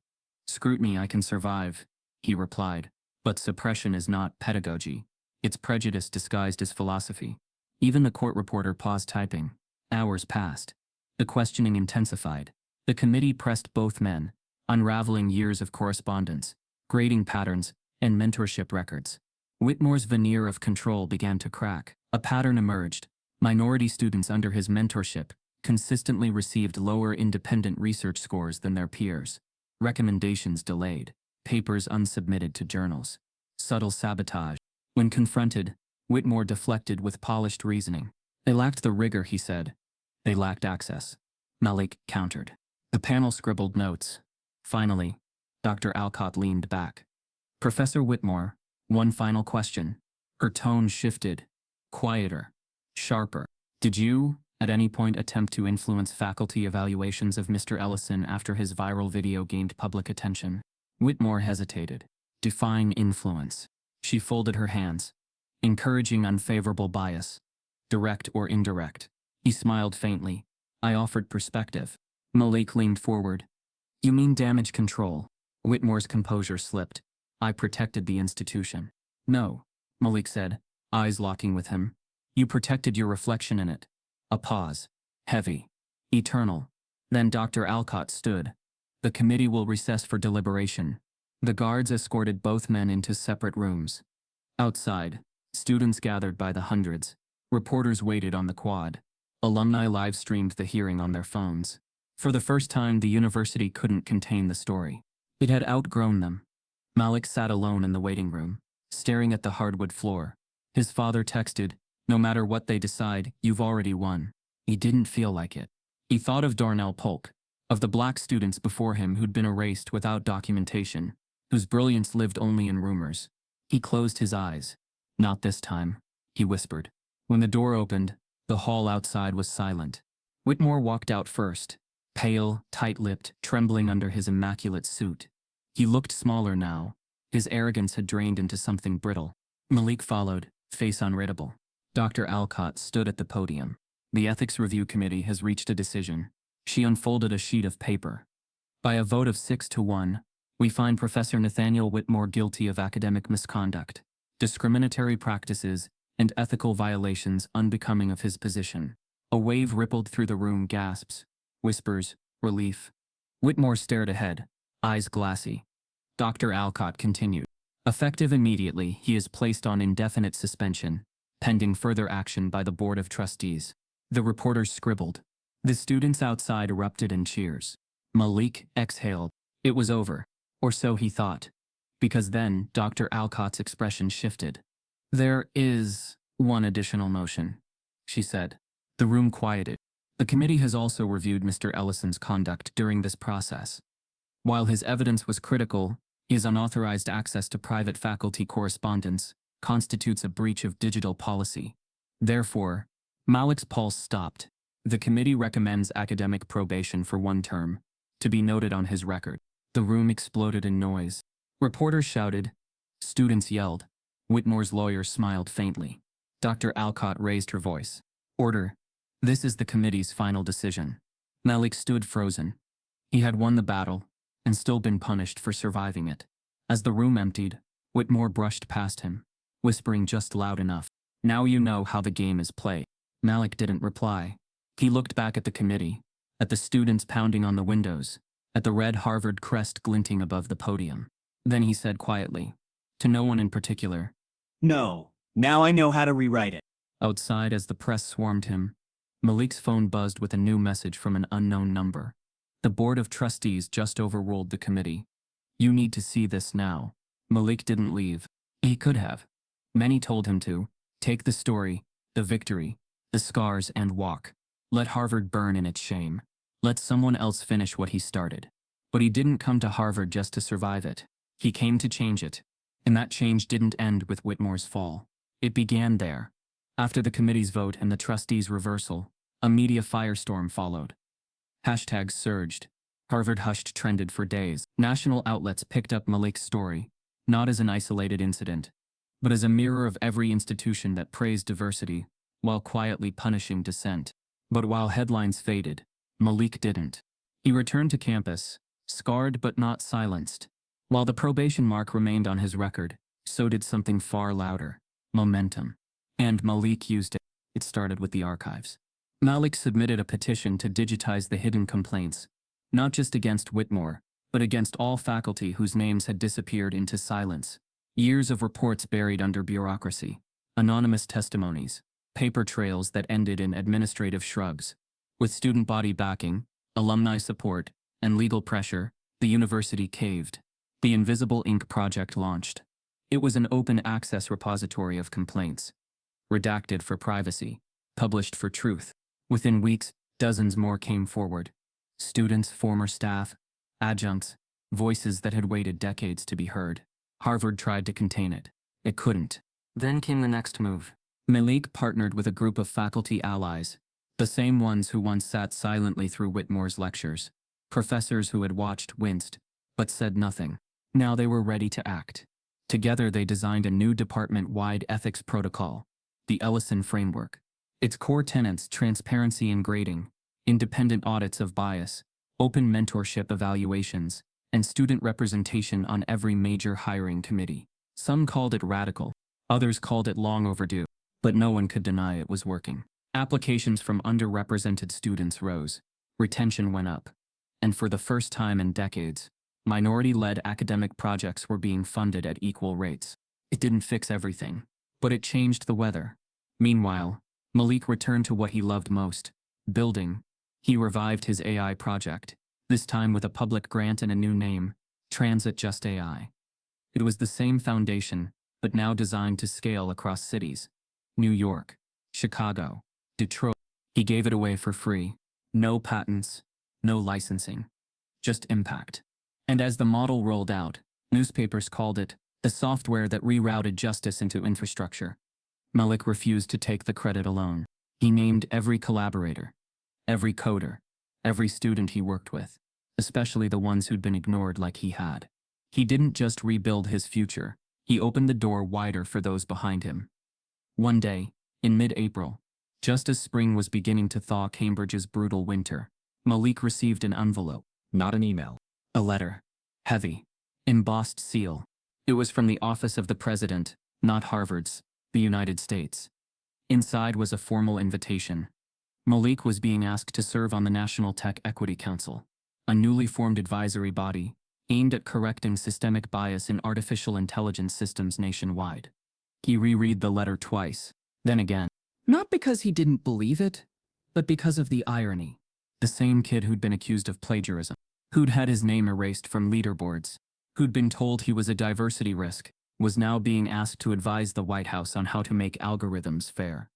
Scrutiny I can survive, he replied. But suppression is not pedagogy. It's prejudice disguised as philosophy. Even the court reporter paused typing. Hours passed. The questioning intensified. The committee pressed both men, unraveling years of correspondence, grading patterns, and mentorship records. Whitmore's veneer of control began to crack. A pattern emerged. Minority students under his mentorship consistently received lower independent research scores than their peers. Recommendations delayed. Papers unsubmitted to journals. Subtle sabotage. When confronted, Whitmore deflected with polished reasoning. They lacked the rigor, he said. They lacked access. Malik countered. The panel scribbled notes. Finally, Dr. Alcott leaned back. Professor Whitmore, one final question. Her tone shifted. Quieter. Sharper. Did you, at any point, attempt to influence faculty evaluations of Mr. Ellison after his viral video gained public attention? Whitmore hesitated. Defying influence. She folded her hands. Encouraging unfavorable bias. Direct or indirect. He smiled faintly. I offered perspective. Malik leaned forward. You mean damage control? Whitmore's composure slipped. I protected the institution. No, Malik said, eyes locking with him. You protected your reflection in it. A pause. Heavy. Eternal. Then Dr. Alcott stood. The committee will recess for deliberation. The guards escorted both men into separate rooms. Outside, students gathered by the hundreds. Reporters waited on the quad. Alumni live-streamed the hearing on their phones. For the first time, the university couldn't contain the story. It had outgrown them. Malik sat alone in the waiting room, staring at the hardwood floor. His father texted, no matter what they decide, you've already won. He didn't feel like it. He thought of Darnell Polk, of the black students before him who'd been erased without documentation, whose brilliance lived only in rumors. He closed his eyes. Not this time, he whispered. When the door opened, the hall outside was silent. Whitmore walked out first, pale, tight-lipped, trembling under his immaculate suit. He looked smaller now. His arrogance had drained into something brittle. Malik followed, face unreadable. Dr. Alcott stood at the podium. The Ethics Review Committee has reached a decision. She unfolded a sheet of paper. By a vote of 6-1, we find Professor Nathaniel Whitmore guilty of academic misconduct, discriminatory practices, and ethical violations unbecoming of his position. A wave rippled through the room, gasps, whispers, relief. Whitmore stared ahead, eyes glassy. Dr. Alcott continued. Effective immediately, he is placed on indefinite suspension, pending further action by the Board of Trustees. The reporters scribbled. The students outside erupted in cheers. Malik exhaled. It was over. Or so he thought. Because then, Dr. Alcott's expression shifted. There is one additional motion, she said. The room quieted. The committee has also reviewed Mr. Ellison's conduct during this process. While his evidence was critical, his unauthorized access to private faculty correspondence constitutes a breach of digital policy. Therefore, Malik's pulse stopped. The committee recommends academic probation for 1 term, to be noted on his record. The room exploded in noise. Reporters shouted. Students yelled. Whitmore's lawyer smiled faintly. Dr. Alcott raised her voice. Order. This is the committee's final decision. Malik stood frozen. He had won the battle, and still been punished for surviving it. As the room emptied, Whitmore brushed past him, whispering just loud enough. Now you know how the game is played. Malik didn't reply. He looked back at the committee, at the students pounding on the windows, at the red Harvard crest glinting above the podium. Then he said quietly, to no one in particular, No, now I know how to rewrite it. outside as the press swarmed him, Malik's phone buzzed with a new message from an unknown number. The board of trustees just overruled the committee. You need to see this now. Malik didn't leave. He could have. Many told him to. Take the story, the victory, the scars and walk. Let Harvard burn in its shame. Let someone else finish what he started. But he didn't come to Harvard just to survive it. He came to change it. And that change didn't end with Whitmore's fall. It began there. After the committee's vote and the trustees' reversal, a media firestorm followed. Hashtags surged. Harvard hushed trended for days. National outlets picked up Malik's story, not as an isolated incident, but as a mirror of every institution that praised diversity, while quietly punishing dissent. But while headlines faded, Malik didn't. He returned to campus, scarred but not silenced. While the probation mark remained on his record, so did something far louder: momentum. And Malik used it. It started with the archives. Malik submitted a petition to digitize the hidden complaints, not just against Whitmore, but against all faculty whose names had disappeared into silence. Years of reports buried under bureaucracy, anonymous testimonies, paper trails that ended in administrative shrugs. With student body backing, alumni support, and legal pressure, the university caved. The Invisible Ink project launched. It was an open access repository of complaints, redacted for privacy, published for truth. Within weeks, dozens more came forward. Students, former staff, adjuncts, voices that had waited decades to be heard. Harvard tried to contain it. It couldn't. Then came the next move. Malik partnered with a group of faculty allies, the same ones who once sat silently through Whitmore's lectures. Professors who had watched, winced, but said nothing. Now they were ready to act. Together they designed a new department-wide ethics protocol, the Ellison Framework. Its core tenets: transparency in grading, independent audits of bias, open mentorship evaluations, and student representation on every major hiring committee. Some called it radical, others called it long overdue, but no one could deny it was working. Applications from underrepresented students rose, retention went up, and for the first time in decades, minority-led academic projects were being funded at equal rates. It didn't fix everything, but it changed the weather. Meanwhile, Malik returned to what he loved most: building. He revived his AI project, this time with a public grant and a new name: Transit Just AI. It was the same foundation, but now designed to scale across cities: New York, Chicago, Detroit. He gave it away for free. No patents, no licensing, just impact. And as the model rolled out, newspapers called it the software that rerouted justice into infrastructure. Malik refused to take the credit alone. He named every collaborator, every coder, every student he worked with, especially the ones who'd been ignored like he had. He didn't just rebuild his future, he opened the door wider for those behind him. One day, in mid-April, just as spring was beginning to thaw Cambridge's brutal winter, Malik received an envelope, Not an email. a letter, heavy, embossed seal. It was from the office of the president, not Harvard's, the United States. Inside was a formal invitation. Malik was being asked to serve on the National Tech Equity Council, a newly formed advisory body aimed at correcting systemic bias in artificial intelligence systems nationwide. He reread the letter twice, then again. Not because he didn't believe it, but because of the irony. The same kid who'd been accused of plagiarism, who'd had his name erased from leaderboards, who'd been told he was a diversity risk, was now being asked to advise the White House on how to make algorithms fair.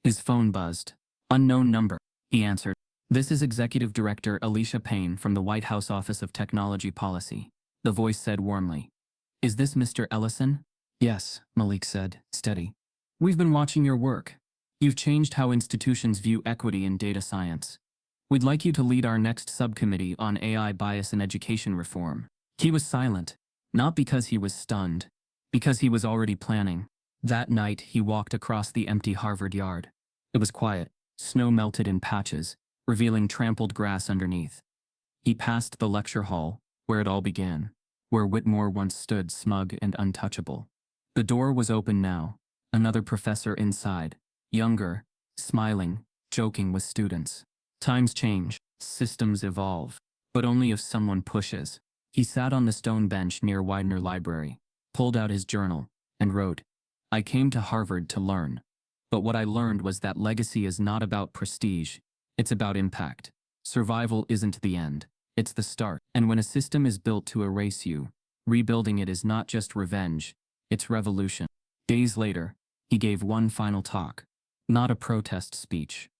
His phone buzzed. Unknown number. He answered. This is Executive Director Alicia Payne from the White House Office of Technology Policy. The voice said warmly. Is this Mr. Ellison? Yes, Malik said, steady. We've been watching your work. You've changed how institutions view equity in data science. We'd like you to lead our next subcommittee on AI bias in education reform. He was silent, not because he was stunned, because he was already planning. That night, he walked across the empty Harvard yard. It was quiet. Snow melted in patches, revealing trampled grass underneath. He passed the lecture hall, where it all began, where Whitmore once stood smug and untouchable. The door was open now, another professor inside, younger, smiling, joking with students. Times change, systems evolve, but only if someone pushes. He sat on the stone bench near Widener Library, pulled out his journal, and wrote, I came to Harvard to learn. But what I learned was that legacy is not about prestige, it's about impact. Survival isn't the end, it's the start. And when a system is built to erase you, rebuilding it is not just revenge, it's revolution. Days later, he gave one final talk. Not a protest speech.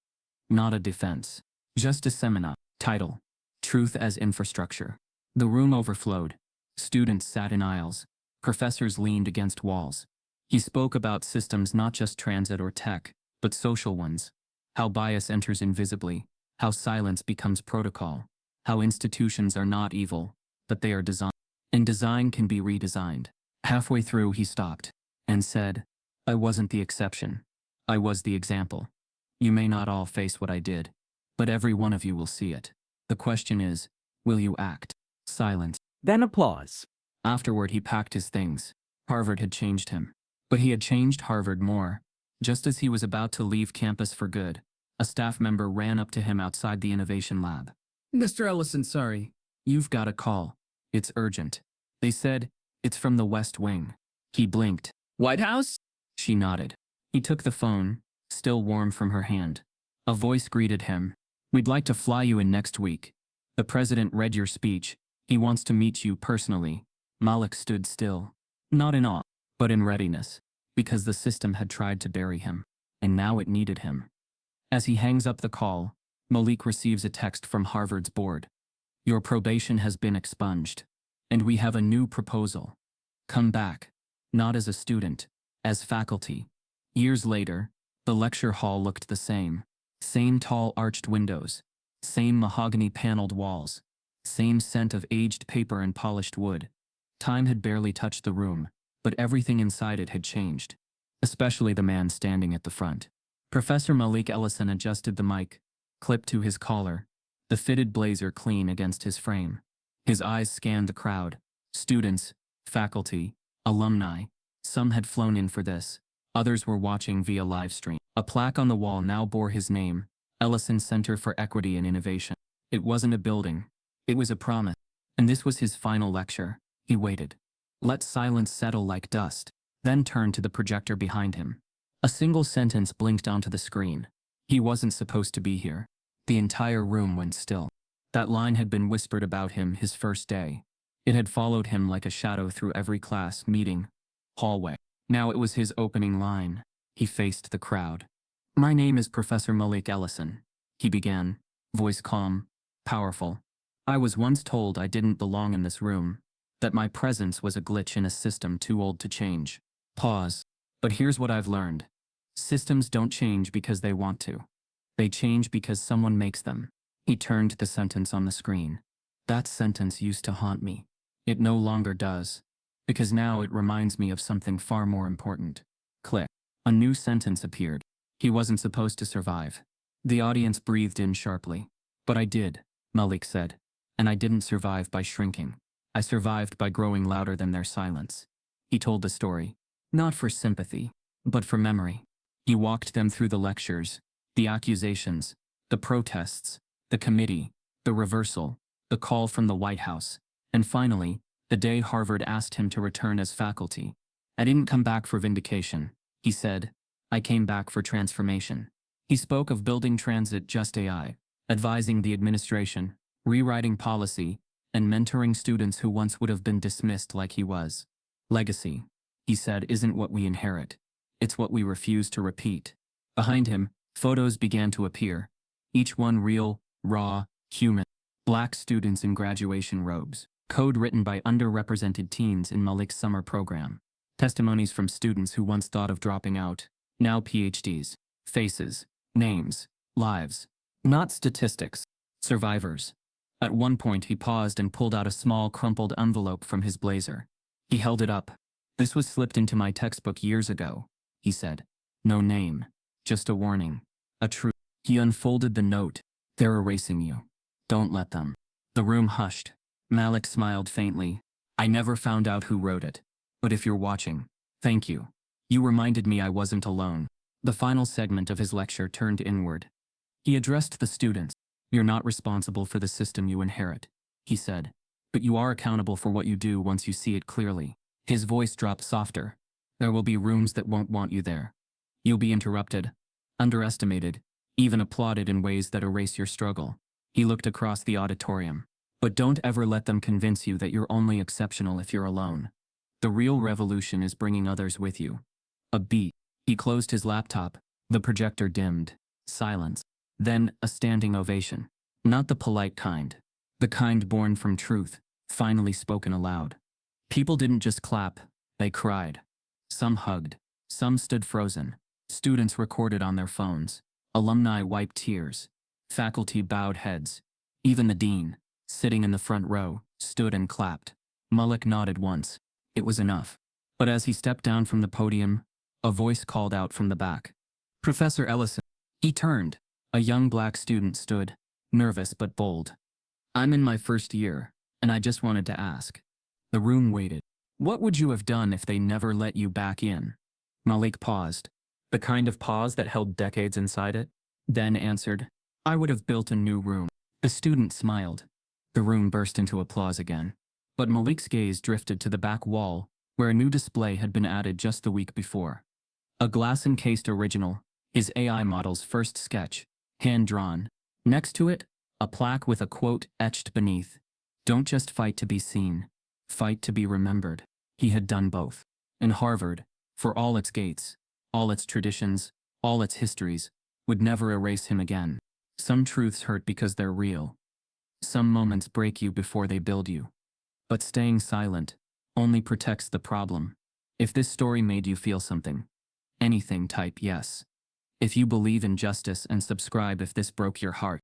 Not a defense. Just a seminar. Title: Truth as Infrastructure. The room overflowed. Students sat in aisles. Professors leaned against walls. He spoke about systems not just transit or tech, but social ones. How bias enters invisibly. How silence becomes protocol. How institutions are not evil, but they are designed. And design can be redesigned. Halfway through he stopped and said, I wasn't the exception. I was the example. You may not all face what I did, but every one of you will see it. The question is, will you act? Silence. Then applause. Afterward he packed his things. Harvard had changed him. But he had changed Harvard more. Just as he was about to leave campus for good, a staff member ran up to him outside the innovation lab. Mr. Ellison, sorry. You've got a call. It's urgent. They said, it's from the West Wing. He blinked. White House? She nodded. He took the phone, still warm from her hand. A voice greeted him. We'd like to fly you in next week. The president read your speech. He wants to meet you personally. Malik stood still. Not in awe, but in readiness. Because the system had tried to bury him, and now it needed him. As he hangs up the call, Malik receives a text from Harvard's board. Your probation has been expunged, and we have a new proposal. Come back, not as a student, as faculty. Years later, the lecture hall looked the same. Same tall arched windows, same mahogany-paneled walls, same scent of aged paper and polished wood. Time had barely touched the room, but everything inside it had changed, especially the man standing at the front. Professor Malik Ellison adjusted the mic, clipped to his collar, the fitted blazer clean against his frame. His eyes scanned the crowd. Students, faculty, alumni. Some had flown in for this. Others were watching via live stream. A plaque on the wall now bore his name, Ellison Center for Equity and Innovation. It wasn't a building. It was a promise. And this was his final lecture. He waited. Let silence settle like dust, then turned to the projector behind him. A single sentence blinked onto the screen. He wasn't supposed to be here. The entire room went still. That line had been whispered about him his first day. It had followed him like a shadow through every class, meeting, hallway. Now it was his opening line. He faced the crowd. My name is Professor Malik Ellison, he began, voice calm, powerful. I was once told I didn't belong in this room, that my presence was a glitch in a system too old to change. Pause. But here's what I've learned. Systems don't change because they want to. They change because someone makes them. He turned the sentence on the screen. That sentence used to haunt me. It no longer does. Because now it reminds me of something far more important. Click. A new sentence appeared. He wasn't supposed to survive. The audience breathed in sharply. But I did, Malik said. And I didn't survive by shrinking. I survived by growing louder than their silence. He told the story. Not for sympathy, but for memory. He walked them through the lectures, the accusations, the protests, the committee, the reversal, the call from the White House, and finally, the day Harvard asked him to return as faculty. I didn't come back for vindication, he said. I came back for transformation. He spoke of building transit just AI, advising the administration, rewriting policy, and mentoring students who once would have been dismissed like he was. Legacy, he said, isn't what we inherit. It's what we refuse to repeat. Behind him, photos began to appear. Each one real, raw, human. Black students in graduation robes. Code written by underrepresented teens in Malik's summer program. Testimonies from students who once thought of dropping out, now PhDs. Faces, names, lives. Not statistics. Survivors. At one point he paused and pulled out a small crumpled envelope from his blazer. He held it up. This was slipped into my textbook years ago, he said. No name. Just a warning. A truth. He unfolded the note. They're erasing you. Don't let them. The room hushed. Malik smiled faintly. I never found out who wrote it. But if you're watching, thank you. You reminded me I wasn't alone. The final segment of his lecture turned inward. He addressed the students. You're not responsible for the system you inherit. he said. But you are accountable for what you do once you see it clearly. His voice dropped softer. There will be rooms that won't want you there. You'll be interrupted, underestimated, even applauded in ways that erase your struggle. He looked across the auditorium. But don't ever let them convince you that you're only exceptional if you're alone. The real revolution is bringing others with you. A beat. He closed his laptop. The projector dimmed. Silence. Then a standing ovation. Not the polite kind. The kind born from truth, finally spoken aloud. People didn't just clap, they cried. Some hugged. Some stood frozen. Students recorded on their phones. Alumni wiped tears. Faculty bowed heads. Even the dean, sitting in the front row, stood and clapped. Mullick nodded once. It was enough. But as he stepped down from the podium, a voice called out from the back. Professor Ellison. He turned. A young black student stood, nervous but bold. I'm in my first year, and I just wanted to ask. The room waited. What would you have done if they never let you back in? Malik paused. The kind of pause that held decades inside it. Then answered, I would have built a new room. The student smiled. The room burst into applause again. But Malik's gaze drifted to the back wall, where a new display had been added just the week before. A glass-encased original, his AI model's first sketch, hand-drawn. Next to it, a plaque with a quote etched beneath. Don't just fight to be seen. Fight to be remembered. He had done both. And Harvard, for all its gates, all its traditions, all its histories, would never erase him again. Some truths hurt because they're real. Some moments break you before they build you. But staying silent only protects the problem. If this story made you feel something, anything, type yes. If you believe in justice, and subscribe if this broke your heart.